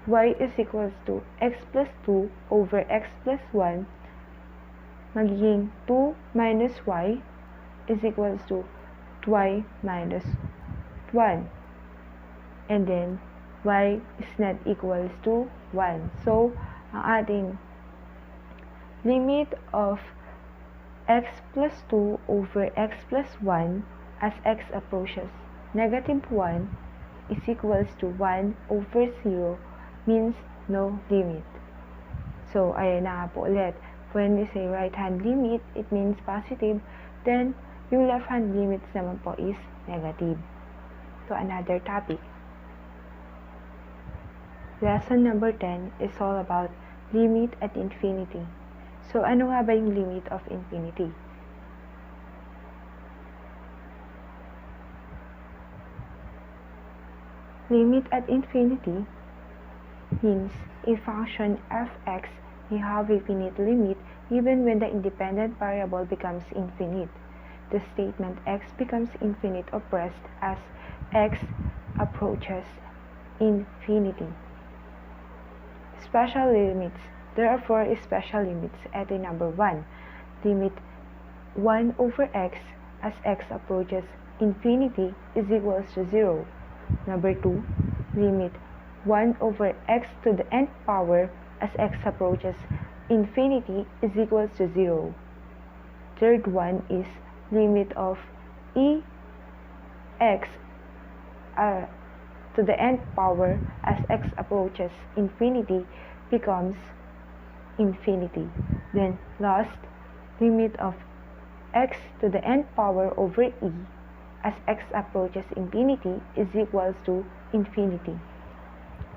y is equals to x plus 2 over x plus 1, magiging 2 minus y is equals to y minus 1. And then, y is not equals to 1. So, ang ating limit of x plus 2 over x plus 1 as x approaches negative 1 is equals to 1 over 0 means no limit. So, ayan na nga po ulit. When we say right hand limit, it means positive. Then, yung left hand limits naman po is negative. So, another topic. Lesson number 10 is all about limit at infinity. So, ano nga ba yung limit of infinity? Limit at infinity means a function fx may have a finite limit even when the independent variable becomes infinite. The statement x becomes infinite oppressed as x approaches infinity. Special limits. There are 4 special limits. Ito yung number 1. Limit 1 over x as x approaches infinity is equals to 0. Number 2. Limit 1 over x to the nth power as x approaches infinity is equals to 0. Third one is limit of x to the nth power as x approaches infinity becomes infinity. Then last, limit of x to the nth power over as x approaches infinity is equals to infinity.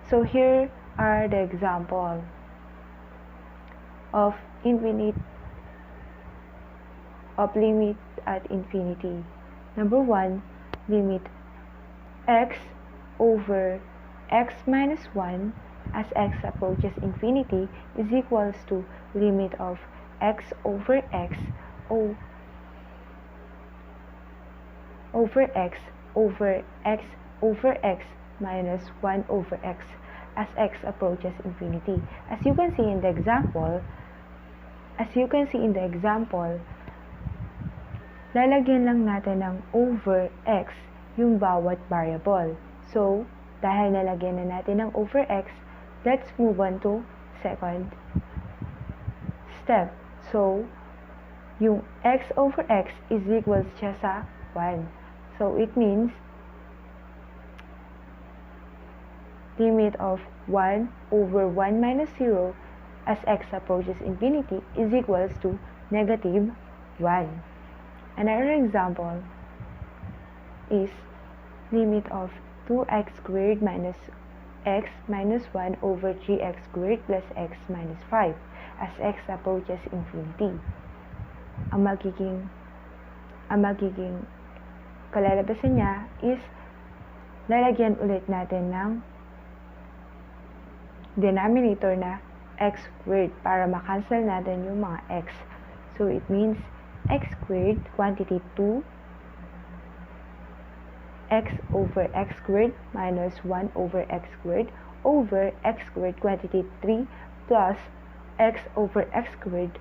So here are the example of limit at infinity. Number 1, limit x over x minus 1 as x approaches infinity is equals to limit of x over x over x over x over x minus 1 over x as x approaches infinity. As you can see in the example, lalagyan lang natin ng over x yung bawat variable. So, dahil nalagyan na natin ng over x, let's move on to second step. So, yung x over x is equals siya sa 1. So, it means limit of 1 over 1 minus 0 as x approaches infinity is equals to negative 1. Another example is limit of 2x squared minus x minus 1 over 3x squared plus x minus 5 as x approaches infinity. Ang magiging kalalabasan niya is lalagyan ulit natin ng denominator na x squared para makancel natin yung mga x. So, it means x squared, quantity 2, x over x squared minus 1 over x squared over x squared quantity 3 plus x over x squared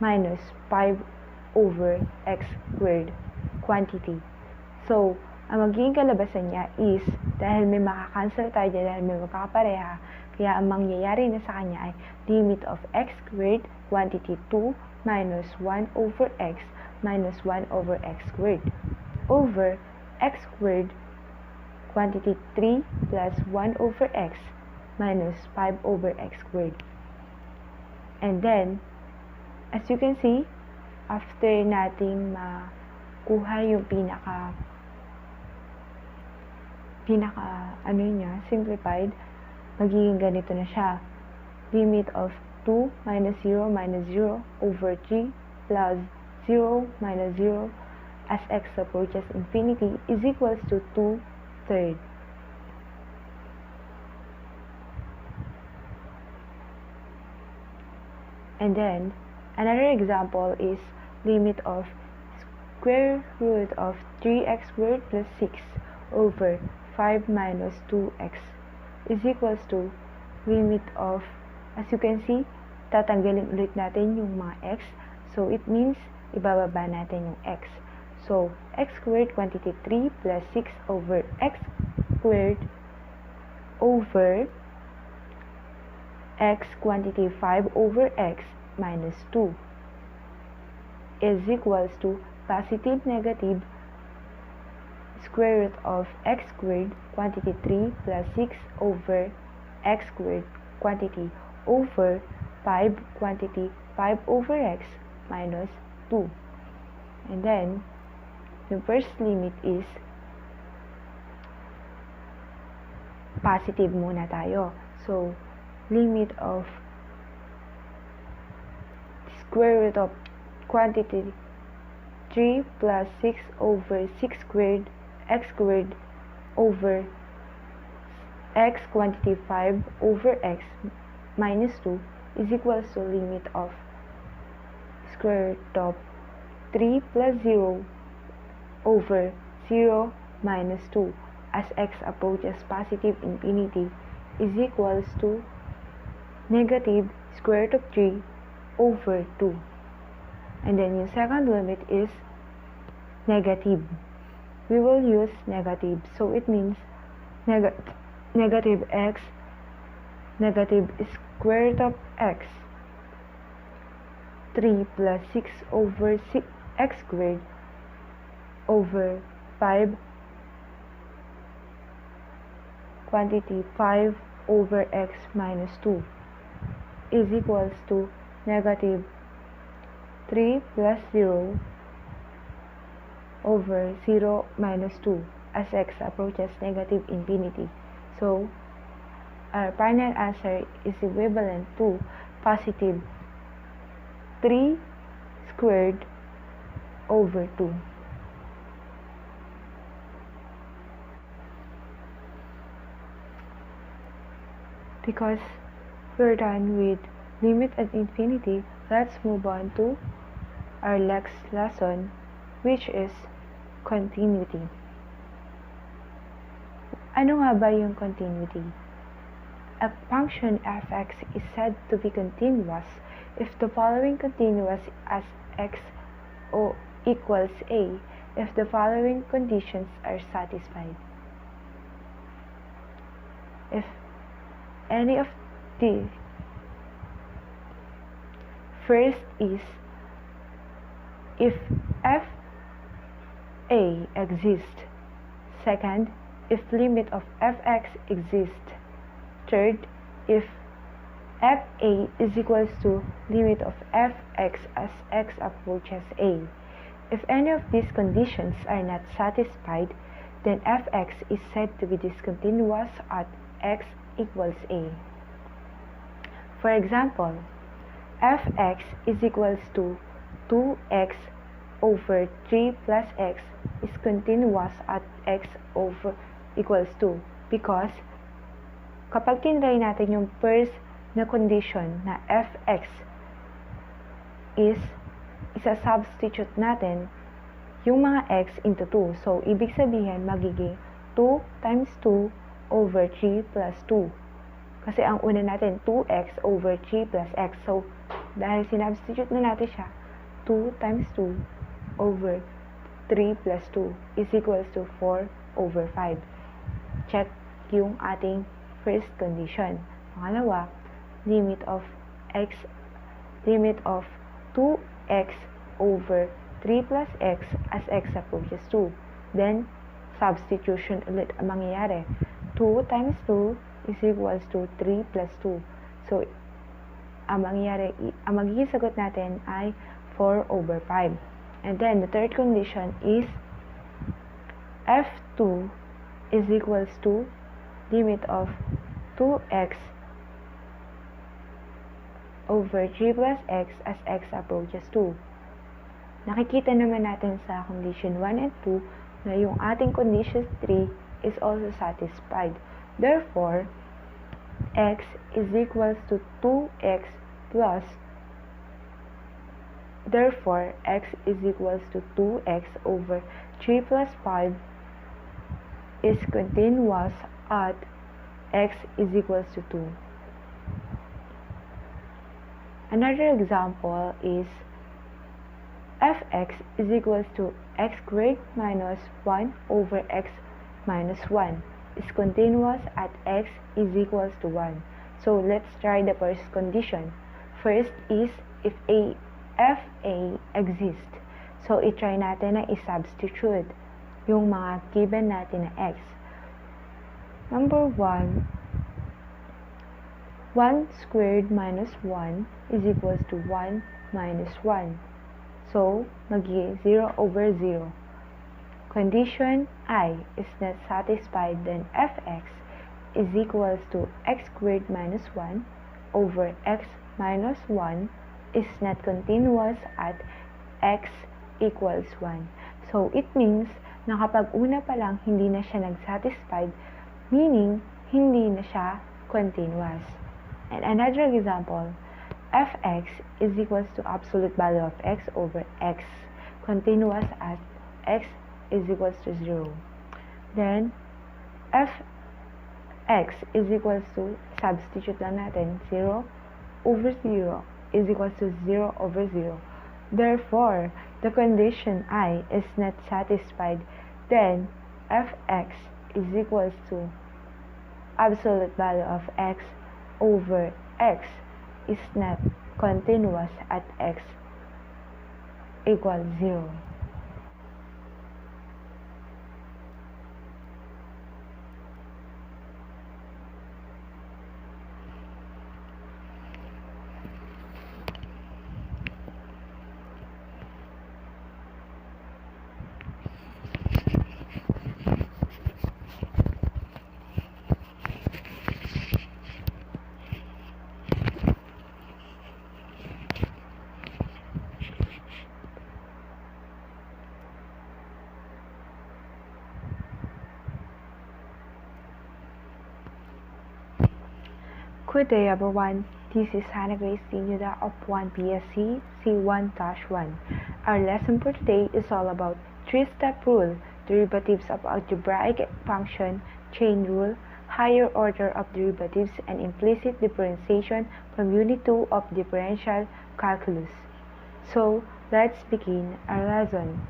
minus 5 over x squared quantity. So, ang magiging kalabasan niya is, dahil may makakancel tayo dyan, dahil may magkakapareha, kaya ang mangyayari na sa kanya ay limit of x squared quantity 2 minus 1 over x minus 1 over x squared over x squared quantity 3 plus 1 over x minus 5 over x squared. And then, as you can see, after nating makuha yung pinaka simplified, magiging ganito na siya. Limit of 2 minus 0 over 3 plus 0 minus 0 as x approaches infinity is equals to 2/3. And then, another example is limit of square root of 3x squared plus 6 over 5 minus 2x is equals to limit of, as you can see, tatanggalin ulit natin yung mga x. So, it means, ibababa natin yung x. So, x squared quantity 3 plus 6 over x squared over x quantity 5 over x minus 2 is equals to positive negative square root of x squared quantity 3 plus 6 over x squared quantity over 5 quantity 5 over x minus 2. And then, the first limit is positive muna tayo. So, limit of square root of quantity 3 plus 6 over 6 squared x squared over x quantity 5 over x minus 2 is equals to limit of square root of 3 plus 0 over 0 minus 2 as x approaches positive infinity is equals to negative square root of 3 over 2. And then yung second limit is negative. We will use negative. So it means negative x, negative square root of x, 3 plus 6 over x squared over 5 quantity 5 over x minus 2 is equals to negative 3 plus 0 over 0 minus 2 as x approaches negative infinity. So, our final answer is equivalent to positive 3 squared over 2. Because we're done with limit at infinity, let's move on to our next lesson, which is continuity. Ano nga ba yung continuity? A function f(x) is said to be continuous if the following continuous as x equals a if the following conditions are satisfied. If any of the first is if f a exists. Second, if limit of fx exists. Third, if fa is equals to limit of fx as x approaches a. If any of these conditions are not satisfied, then fx is said to be discontinuous at x equals a. For example, fx is equals to 2x over 3 plus x is continuous at x over equals 2 because kapag tinry natin yung first na condition na fx is isa-substitute natin yung mga x into 2. So, ibig sabihin, magiging 2 times 2 over 3 plus 2. Kasi ang una natin, 2x over 3 plus x. So, dahil sinubstitute na natin siya, 2 times 2 over 3 plus 2 is equals to 4 over 5. Check yung ating first condition. Pangalawa, limit of 2x over 3 plus x as x approaches 2. Then, substitution ulit ang mangyayari. 2 times 2 is equals to 3 plus 2. So, ang magiging sagot natin ay 4 over 5. And then, the third condition is f2 is equals to limit of 2x over 3 plus x as x approaches 2. Nakikita naman natin sa condition 1 and 2 na yung ating condition 3 is also satisfied. Therefore, x is equals to 2x plus Therefore, x is equals to 2x over 3 plus 5 is continuous at x is equals to 2. Another example is fx is equals to x squared minus 1 over x minus 1 is continuous at x is equals to 1. So, let's try the first condition. First is if fa exists. So, i-try natin na i-substitute yung mga given natin na x. Number 1, 1 squared minus 1 is equals to 1 minus 1. So, magiging 0 over 0. Condition I is not satisfied, then fx is equals to x squared minus 1 over x minus 1 is not continuous at x equals 1. So, it means na kapag una pa lang hindi na siya nag-satisfied, meaning hindi na siya continuous. And another example, fx is equals to absolute value of x over x, continuous at x is equals to 0. Then, fx is equals to, substitute lang natin, 0 over 0 is equals to 0 over 0. Therefore, the condition I is not satisfied. Then, fx is equals to absolute value of x over x is not continuous at x equals 0. Good day everyone, this is Hannah Grace Dinuda of 1 PSC C1-1. Our lesson for today is all about three-step rule, derivatives of algebraic function, chain rule, higher order of derivatives, and implicit differentiation from Unit 2 of Differential Calculus. So, let's begin our lesson.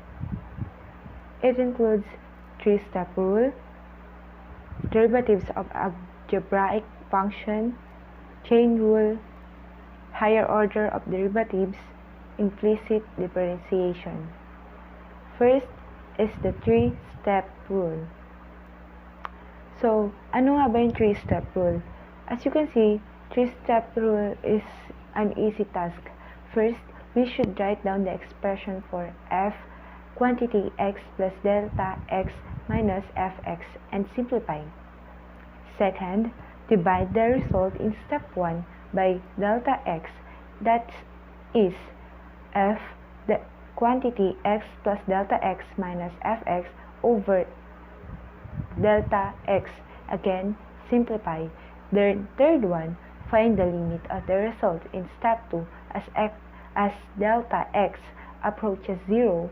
It includes three-step rule, derivatives of algebraic function, chain rule, higher order of derivatives, implicit differentiation. First is the three-step rule. So, ano nga ba yung three-step rule? As you can see, three-step rule is an easy task. First, we should write down the expression for f, quantity x plus delta x minus fx, and simplify. Second, divide the result in step 1 by delta x, that is f, the quantity x plus delta x minus fx over delta x. Again, simplify. The third one, find the limit of the result in step 2 as delta x approaches 0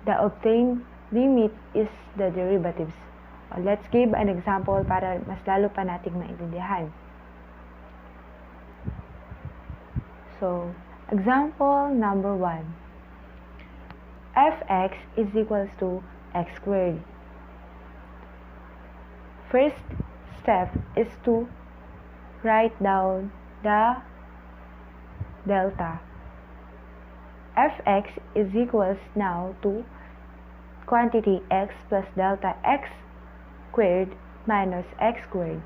the obtained limit is the derivatives. Let's give an example para mas lalo pa nating maintindihan. So, example number 1. Fx is equals to x squared. First step is to write down the delta. Fx is equals now to quantity x plus delta x squared minus x squared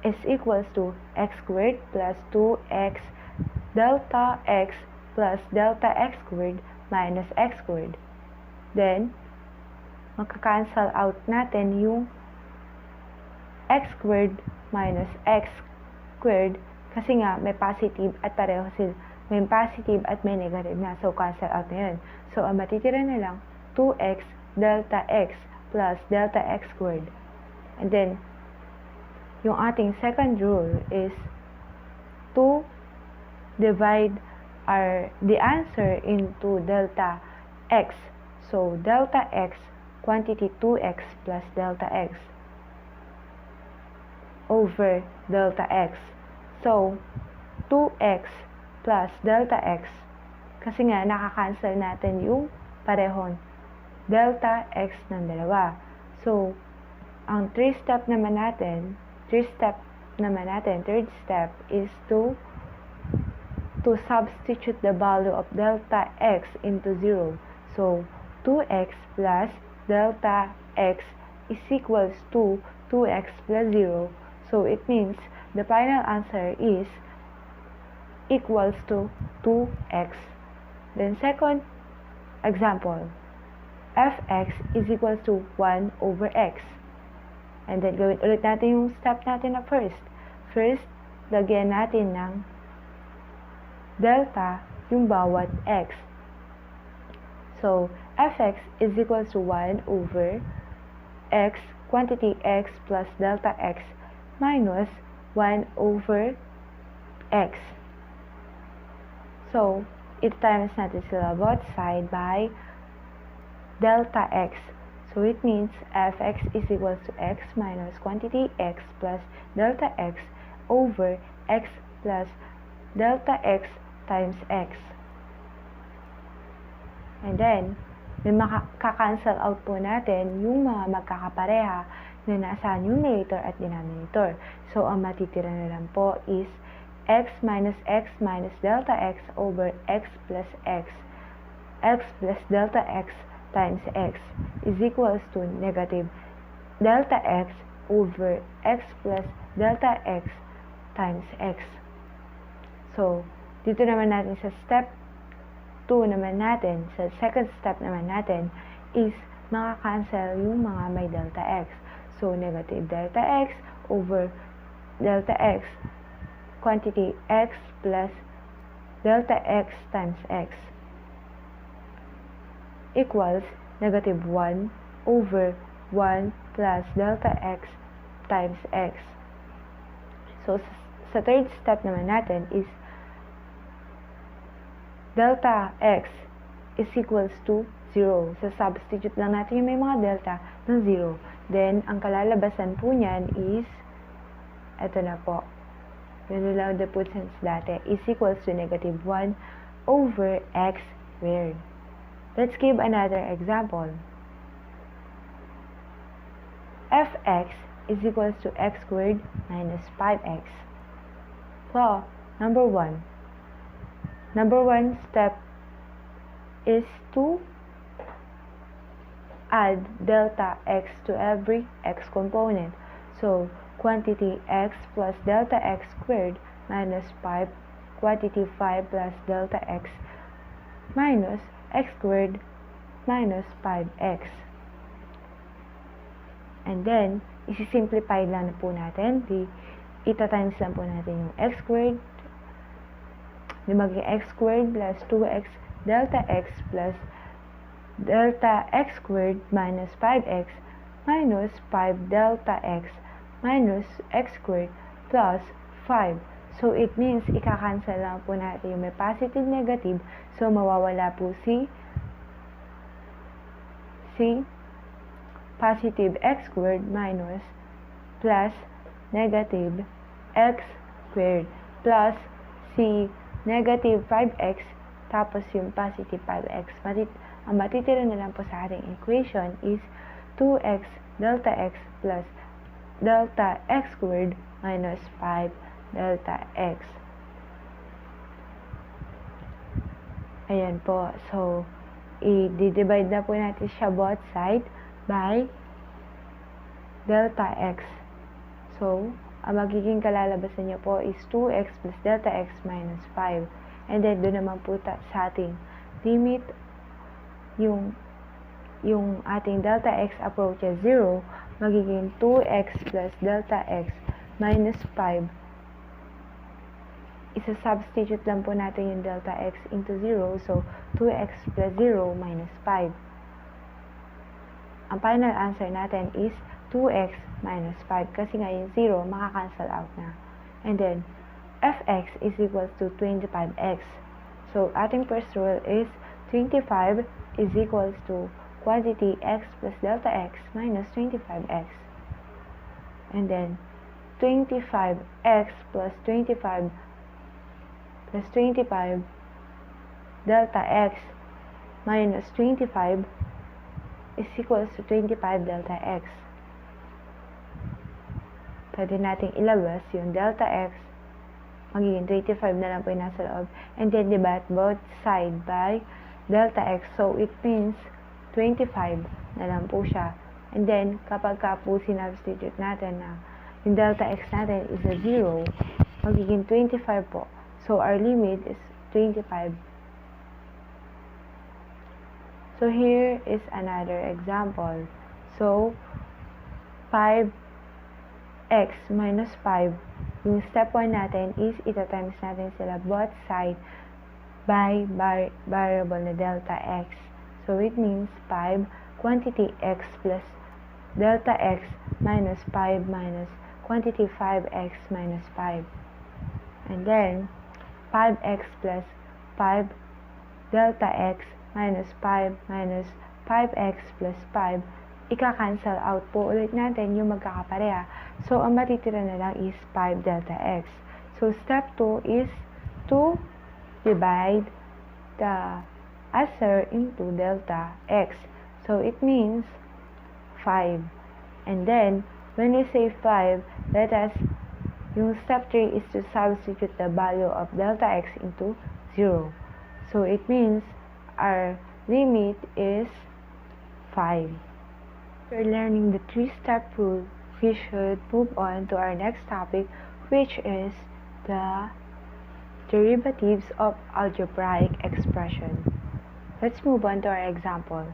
is equals to x squared plus 2x delta x plus delta x squared minus x squared. Then, magka-cancel out natin yung x squared minus x squared kasi nga may positive at pareho sila. May positive at may negative na. So, cancel out na yun. So, ang matitira na lang 2x delta x plus delta x squared. And then, yung ating second rule is to divide the answer into delta x. So, delta x, quantity 2x plus delta x over delta x. So, 2x plus delta x, kasi nga nakakancel natin yung parehon delta x ng dalawa. So, ang third step naman natin, third step is to substitute the value of delta x into 0. So, 2x plus delta x is equals to 2x plus 0. So, it means the final answer is equals to 2x. Then, second example, fx is equals to 1 over x. And then, gawin ulit natin yung step natin na first. First, lagyan natin ng delta yung bawat x. So, fx is equals to 1 over x, quantity x plus delta x minus 1 over x. So, it times natin sila both side by delta x. So, it means fx is equals to x minus quantity x plus delta x over x plus delta x times x. And then, may makaka-cancel out po natin yung mga magkakapareha na nasa numerator at denominator. So, ang matitira na lang po is x minus delta x over x plus delta x times x is equals to negative delta x over x plus delta x times x. So, dito naman natin sa step 2 naman natin, sa second step naman natin, is makakancel yung mga may delta x. So, negative delta x over delta x, quantity x plus delta x times x equals negative 1 over 1 plus delta x times x. So, sa third step naman natin is delta x is equals to 0. So, substitute lang natin yung may mga delta ng 0. Then, ang kalalabasan po niyan is, eto na po, yun lang the put since dati, is equals to negative 1 over x squared. Let's give another example. Fx is equals to x squared minus 5x. So, number 1 step is to add delta x to every x component. So, quantity x plus delta x squared minus 5, quantity 5 plus delta x minus x squared minus 5x. And then, isi-simplify lang na po natin. Ita-times lang po natin yung x squared. Maging x squared plus 2x delta x plus delta x squared minus 5x minus 5 delta x minus x squared plus 5. So, it means, ika-cancel lang po natin yung may positive, negative. So, mawawala po si positive x squared minus plus negative x squared plus si negative 5x tapos yung positive 5x. Ang matitira na lang po sa ating equation is 2x delta x plus delta x squared minus 5 delta x. Ayan po. So, i-divide na po natin siya both side by delta x. So, ang magiging kalalabasan niya po is 2x plus delta x minus 5. And then, doon naman po sa ating limit, yung ating delta x approaches 0, magiging 2x plus delta x minus 5. Isa-substitute lang po natin yung delta x into 0. So, 2x plus 0 minus 5. Ang final answer natin is 2x minus 5. Kasi nga yung 0, makakancel out na. And then, fx is equals to 25x. So, ating first rule is 25 is equals to quantity x plus delta x minus 25x. And then, 25x plus 25 delta x minus 25 is equals to 25 delta x. Pwede nating ilabas yung delta x, magiging 25 na lang po yung nasa loob, and then divide both side by delta x. So, it means 25 na lang po siya. And then, kapag po sinubstitute natin na yung delta x natin is a 0, magiging 25 po. So, our limit is 25. So, here is another example. So, 5x minus 5. Yung step 1 natin is ita-times natin sila both side by variable na delta x. So, it means 5 quantity x plus delta x minus 5 minus quantity 5x minus 5. And then, 5x plus 5 delta x minus 5 minus 5x plus 5, ika-cancel out po ulit natin yung magkakapareha. So, ang matitira na lang is 5 delta x. So, step 2 is to divide the answer into delta x. So, it means 5. And then, when we say 5, yung step 3 is to substitute the value of delta x into 0. So, it means our limit is 5. After learning the 3-step rule, we should move on to our next topic, which is the derivatives of algebraic expression. Let's move on to our example.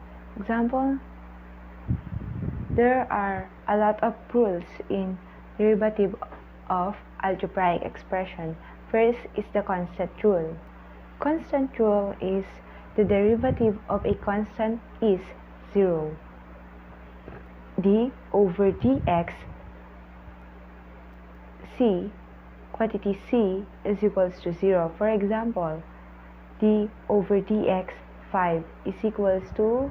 There are a lot of rules in derivative of algebraic expression. First is the constant rule. Constant rule is the derivative of a constant is 0. d over dx c, quantity c is equals to 0. For example, d over dx 5 is equals to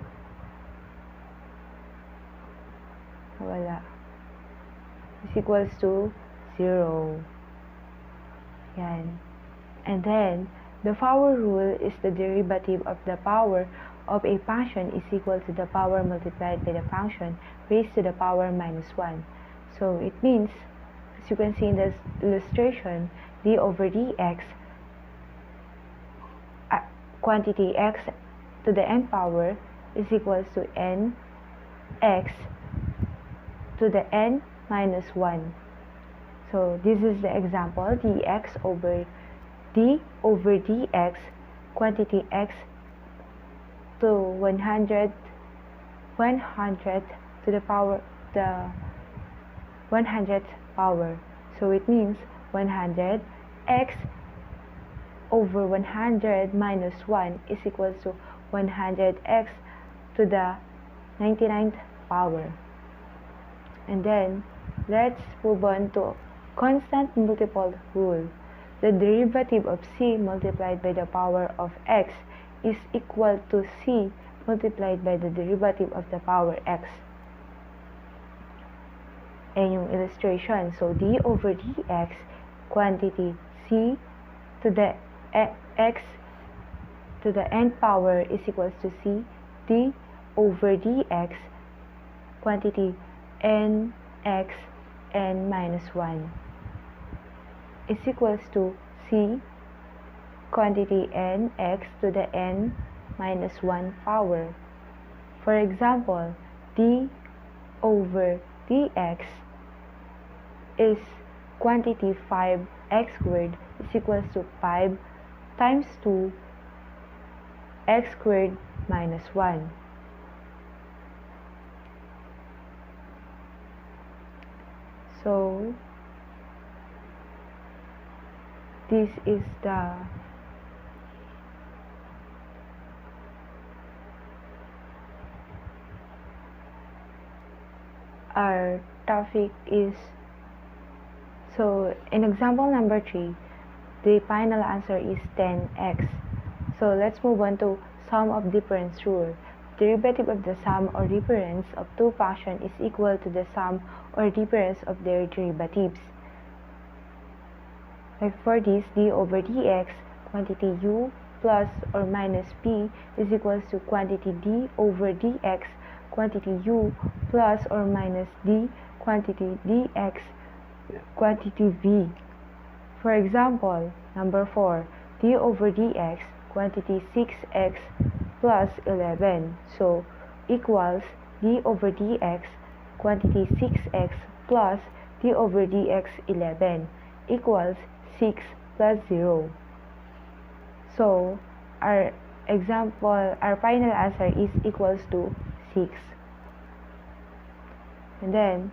is equals to 0. Yan. And then, the power rule is the derivative of the power of a function is equal to the power multiplied by the function raised to the power minus 1. So, it means, as you can see in this illustration, d over dx, quantity x to the n power is equals to n x to the n minus 1. So, this is the example, d over dx, quantity x to 100 to the power, the 100th power. So, it means 100 x over 100 minus 1 is equals to 100x to the 99th power. And then, let's move on to constant multiple rule. the derivative of c multiplied by the power of x is equal to c multiplied by the derivative of the power x. And yung illustration, so d over dx, quantity c to the x to the n power is equals to c d over dx, quantity n x n minus 1 is equals to c quantity n x to the n minus 1 power. For example, d over dx is quantity 5x squared is equals to 5 times 2 x squared minus 1. So this is our topic is, so in example number 3, the final answer is 10x. So let's move on to sum of difference rule. Derivative of the sum or difference of two functions is equal to the sum or difference of their derivatives. Like for this, d over dx, quantity u plus or minus p is equals to quantity d over dx, quantity u plus or minus d, quantity dx, quantity v. For example, number 4, d over dx, quantity 6x plus 11. So, equals d over dx, quantity 6x plus d over dx 11 equals 6 plus 0. So, our final answer is equals to 6. And then,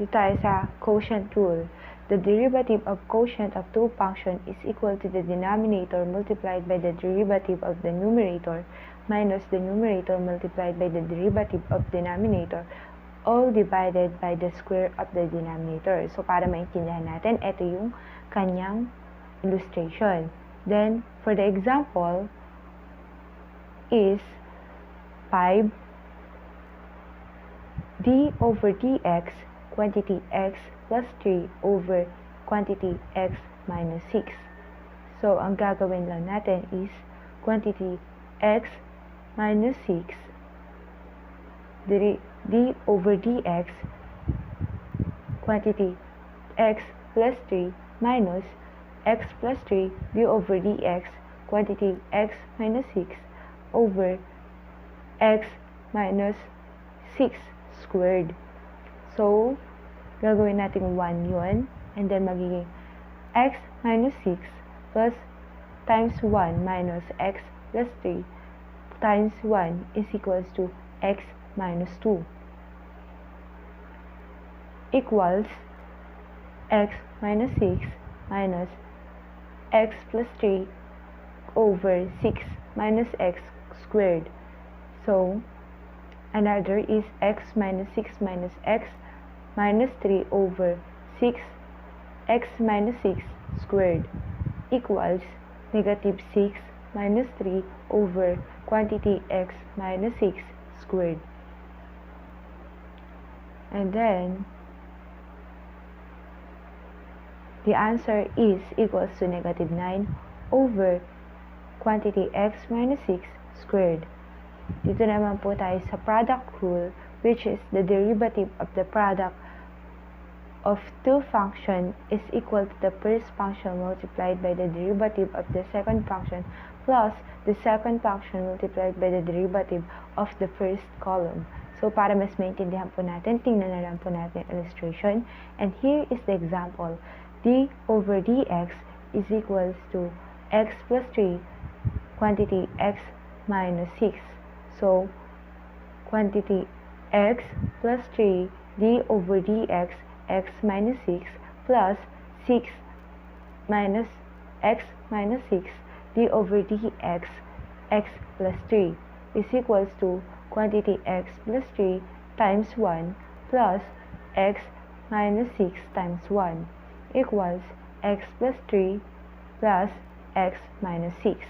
dito tayo sa quotient rule. The derivative of quotient of two functions is equal to the denominator multiplied by the derivative of the numerator minus the numerator multiplied by the derivative of denominator, all divided by the square of the denominator. So, para maintindihan natin, ito yung kanyang illustration. Then, for the example, is 5 d over dx, quantity x plus 3 over quantity x minus 6. So, ang gagawin lang natin is quantity x minus 6 d over dx, quantity x plus 3 minus x plus 3 d over dx, quantity x minus 6 over x minus 6 squared. So, gagawin natin 1 yun, and then magiging x minus 6 plus times 1 minus x plus 3 times 1 is equals to x minus 2 equals x minus 6 minus x plus 3 over 6 minus x squared. So, another is x minus 6 minus x minus 3 over 6 x minus 6 squared equals negative 6 minus 3 over quantity x minus 6 squared. And then, the answer is equals to negative 9 over quantity x minus 6 squared. Dito naman po tayo sa product rule, which is the derivative of the product of two functions is equal to the first function multiplied by the derivative of the second function plus the second function multiplied by the derivative of the first column. So, para mas maintindihan po natin, tingnan na lang po natin illustration. And here is the example. D over dx is equals to x plus 3, quantity x minus 6. So, quantity x plus 3 d over dx x minus 6 plus 6 minus x minus 6 d over dx x plus 3 is equals to quantity x plus 3 times 1 plus x minus 6 times 1 equals x plus 3 plus x minus 6.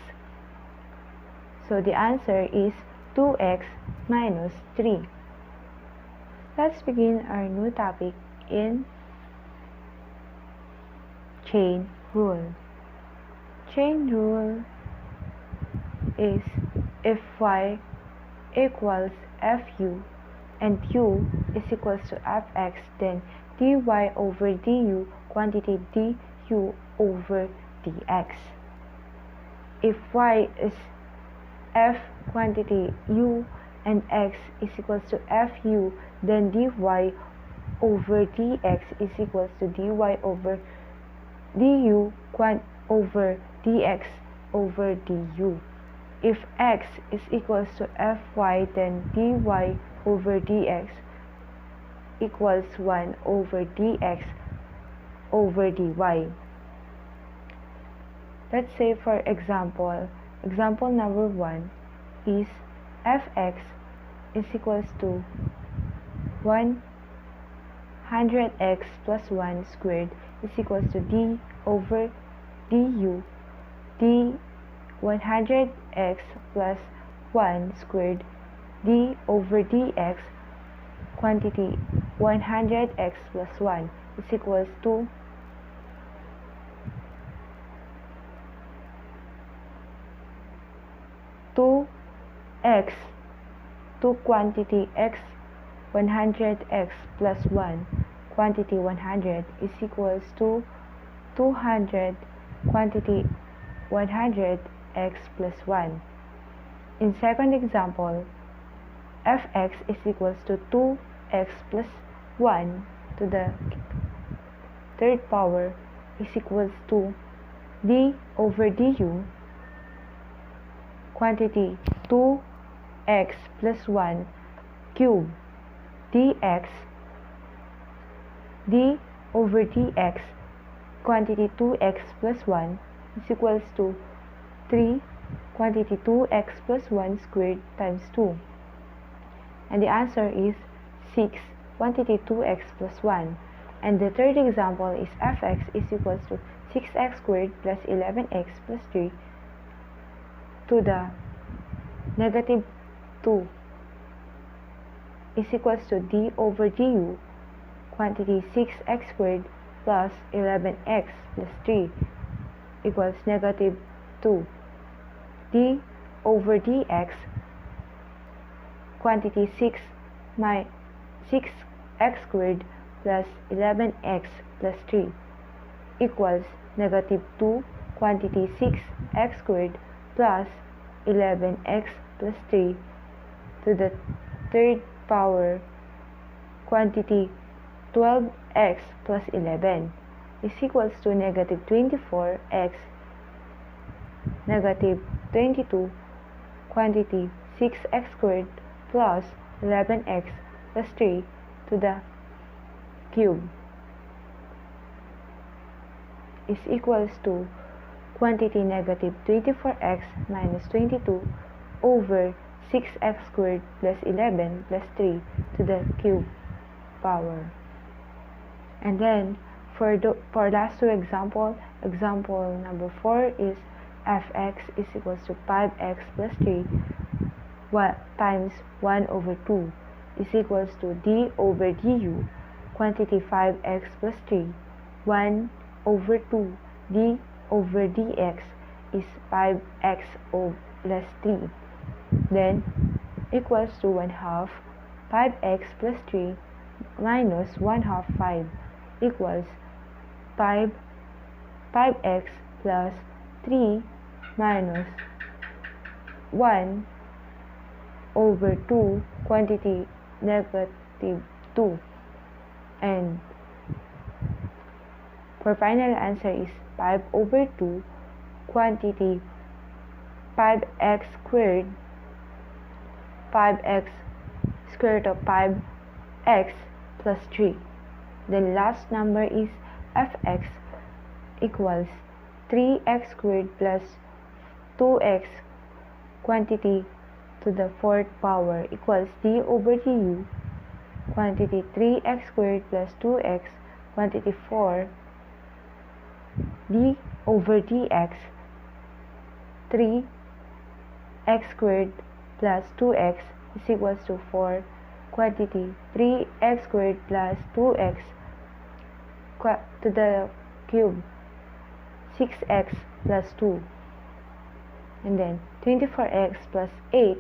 So the answer is 2x minus 3. Let's begin our new topic in chain rule. Chain rule is if y equals fu and u is equals to fx, then dy over du quantity du over dx. If y is f quantity u and x is equals to fu, then dy over dx is equals to dy over du over dx over du. If x is equals to fy, then dy over dx equals 1 over dx over dy. Let's say, for example number 1 is fx is equals to 100x plus 1 squared is equals to d over du. d 100x plus 1 squared d over dx quantity 100x plus 1 is equals to 2x, 2 quantity x 100x plus 1 quantity 100 is equals to 200 quantity 100x plus 1. In second example, fx is equals to 2x plus 1 to the third power is equals to d over du quantity 2x plus 1 cube dx d over dx quantity 2x plus 1 is equals to 3 quantity 2x plus 1 squared times 2. And the answer is 6 quantity 2x plus 1. And the third example is fx is equals to 6x squared plus 11x plus 3 to the negative 2 is equals to d over du quantity 6x squared plus 11x plus 3 equals negative 2. d over dx quantity 6x squared plus 11x plus 3 equals negative 2 quantity 6x squared plus 11x plus 3 to the third power quantity 12x plus 11 is equals to negative 24x negative 22 quantity 6x squared plus 11x plus 3 to the cube is equals to quantity negative 24x minus 22 over 6x squared plus 11 plus 3 to the cube power. And then for last two example number 4 is fx is equals to 5x plus 3 times 1 over 2 is equals to d over du quantity 5x plus 3 1 over 2 d over dx is 5x plus 3, then equals to 1/2 5x plus 3 minus 1/2 5 equals 5x plus 3 minus 1 over 2 quantity negative 2, and for final answer is 5 over 2 quantity 5x squared root of 5x plus 3. Then last number is fx equals 3x squared plus 2x quantity to the fourth power equals d over du quantity 3x squared plus 2x quantity 4 d over dx 3x squared plus 2x is equals to 4. Quantity 3x squared plus 2x to the cube 6x plus 2, and then 24x plus 8,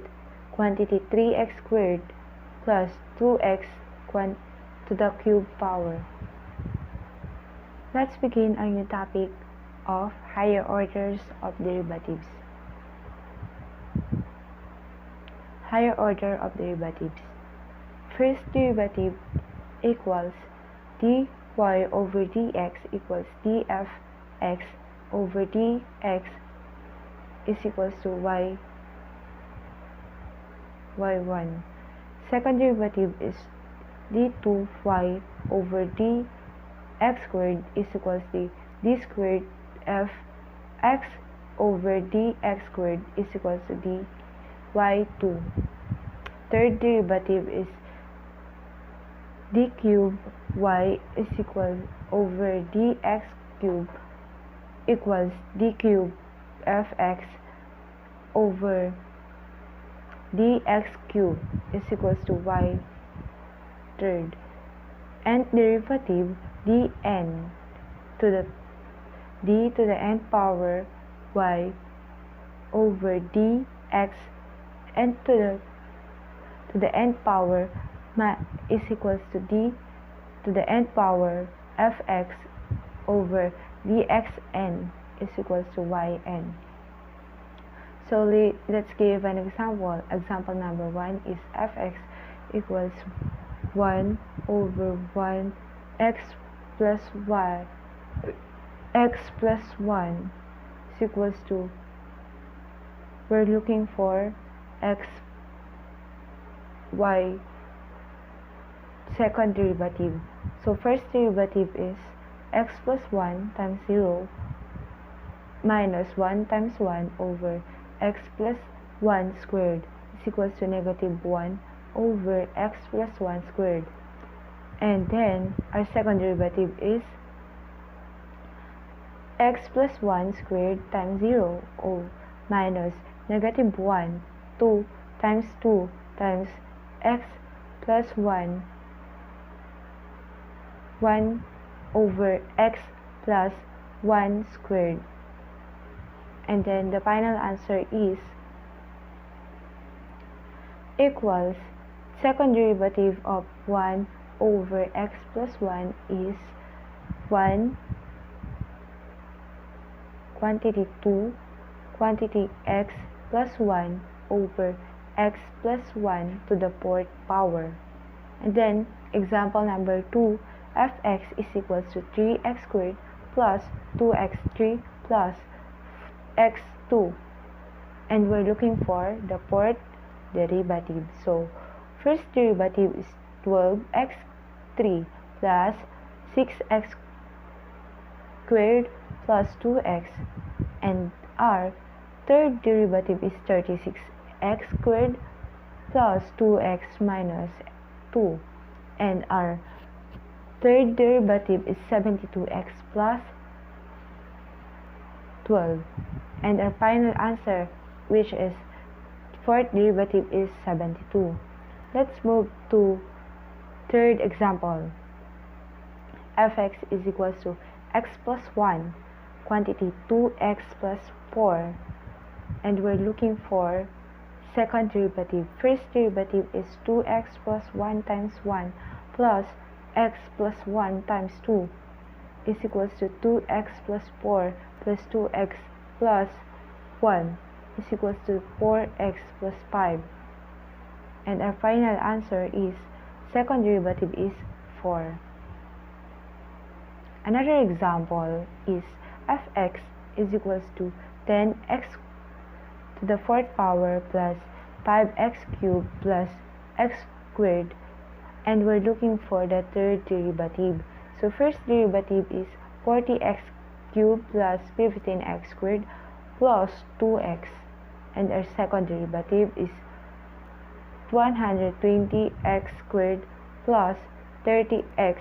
quantity 3x squared plus 2x to the cube power. Let's begin our new topic of higher orders of derivatives. Higher order of derivatives. First derivative equals dy over dx equals dfx over dx is equals to y1. Second derivative is d2y over dx squared is equals to d squared fx over dx squared is equals to dy2. Third derivative is d cube y is equal over dx cube equals d cube fx over dx cube is equals to y third. Nth derivative dn to the d to the n power y over dx n to the n power is equals to d to the n power fx over dxn is equals to yn. So let's give an example. Example number 1 is fx equals 1 over 1 x plus y x plus 1 is equals to, we're looking for x y second derivative. So first derivative is x plus 1 times 0 minus 1 times 1 over x plus 1 squared is equals to negative 1 over x plus 1 squared. And then our second derivative is x plus 1 squared times 0 or minus negative 1 2 times 2 times x plus 1 1 over x plus 1 squared. And then the final answer is equals second derivative of 1 over x plus 1 is 1 quantity 2 quantity x plus 1 over x plus 1 to the fourth power. And then example number 2, fx is equals to 3x squared plus 2x3 plus x2, and we're looking for the fourth derivative. So first derivative is 12x3 plus 6x squared plus 2x, and our third derivative is 36x squared plus 2x minus 2, and our third derivative is 72x plus 12, and our final answer, which is fourth derivative, is 72. Let's move to third example. Fx is equals to x plus 1 quantity 2x plus 4, and we're looking for second derivative. First derivative is 2x plus 1 times 1 plus x plus 1 times 2 is equals to 2x plus 4 plus 2x plus 1 is equals to 4x plus 5, and our final answer is second derivative is 4. Another example is fx is equals to 10x to the fourth power plus 5x cubed plus x squared, and we're looking for the third derivative. So first derivative is 40x cubed plus 15x squared plus 2x, and our second derivative is 120x squared plus 30x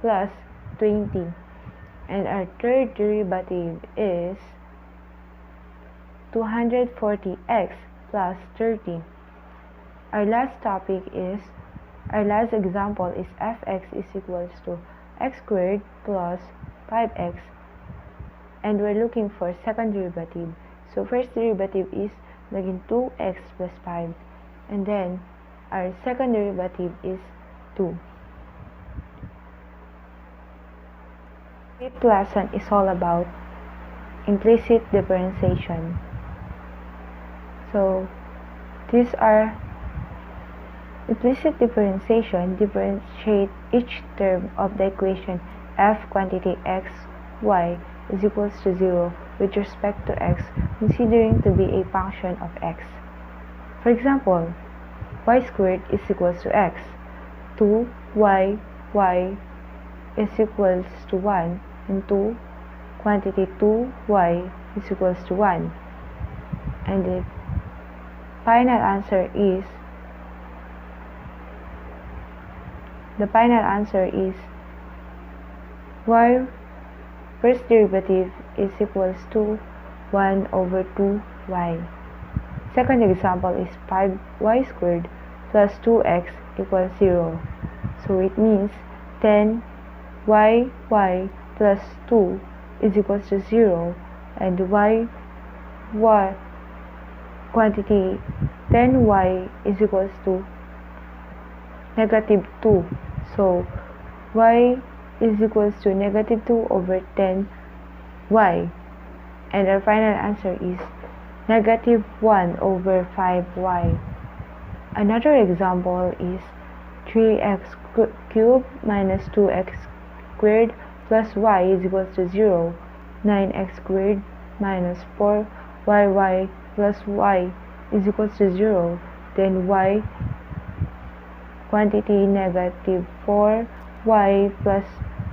plus 20, And our third derivative is 240x plus 13. Our last example is fx is equals to x squared plus 5x, and we're looking for second derivative. So first derivative is naging 2x plus 5, and then our second derivative is 2. This lesson is all about implicit differentiation. So these are implicit differentiation. Differentiate each term of the equation f quantity x, y is equals to 0 with respect to x, considering to be a function of x. For example, y squared is equals to x, 2y is equals to 1, and 2 quantity 2y is equals to 1. And the final answer is y first derivative is equals to 1 over 2y. Second example is 5y squared plus 2x equals 0. So it means 10y plus 2 is equals to 0, and y quantity 10y is equals to negative 2. So y is equals to negative 2 over 10y, and our final answer is negative 1 over 5y. Another example is 3x cubed minus 2x squared plus y is equals to 0, 9x squared minus 4y plus y is equals to 0, then y quantity negative 4y plus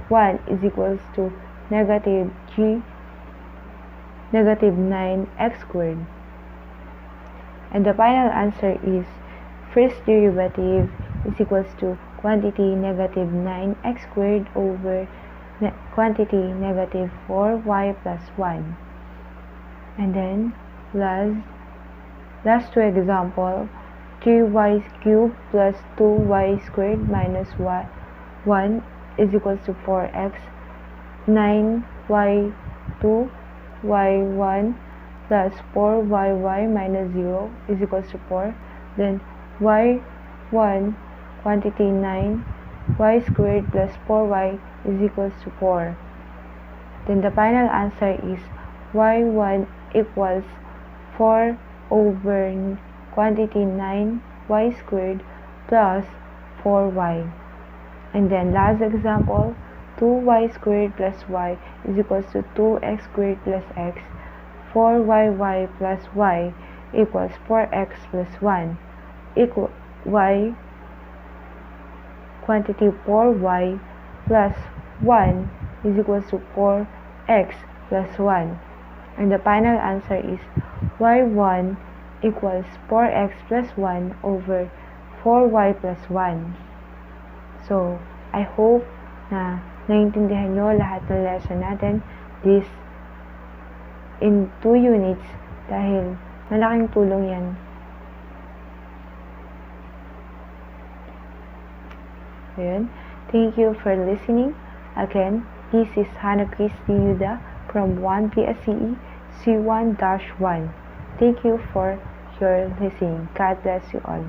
1 is equals to negative 9x squared. And the final answer is first derivative is equals to quantity negative 9x squared over quantity negative 4y plus 1. And then last two example, 3y cubed plus 2y squared minus 1 is equals to 4x, 9y2 y1 plus 4y minus 0 is equals to 4, then y1 quantity 9y squared plus 4y is equals to 4. Then the final answer is y1 equals 4 over quantity 9y squared plus 4y. And then last example, 2y squared plus y is equals to 2x squared plus x, 4y plus y equals 4x plus 1, equal y quantity 4y plus 1 is equals to 4x plus 1. And the final answer is y1 equals 4x plus 1 over 4y plus 1. So, I hope na naintindihan nyo lahat ng lesson natin this in 2 units dahil malaking tulong yan. Ayun. Thank you for listening. Again, this is Hannah Christy Yuda from 1PSCE C1-1. Thank you for your listening. God bless you all.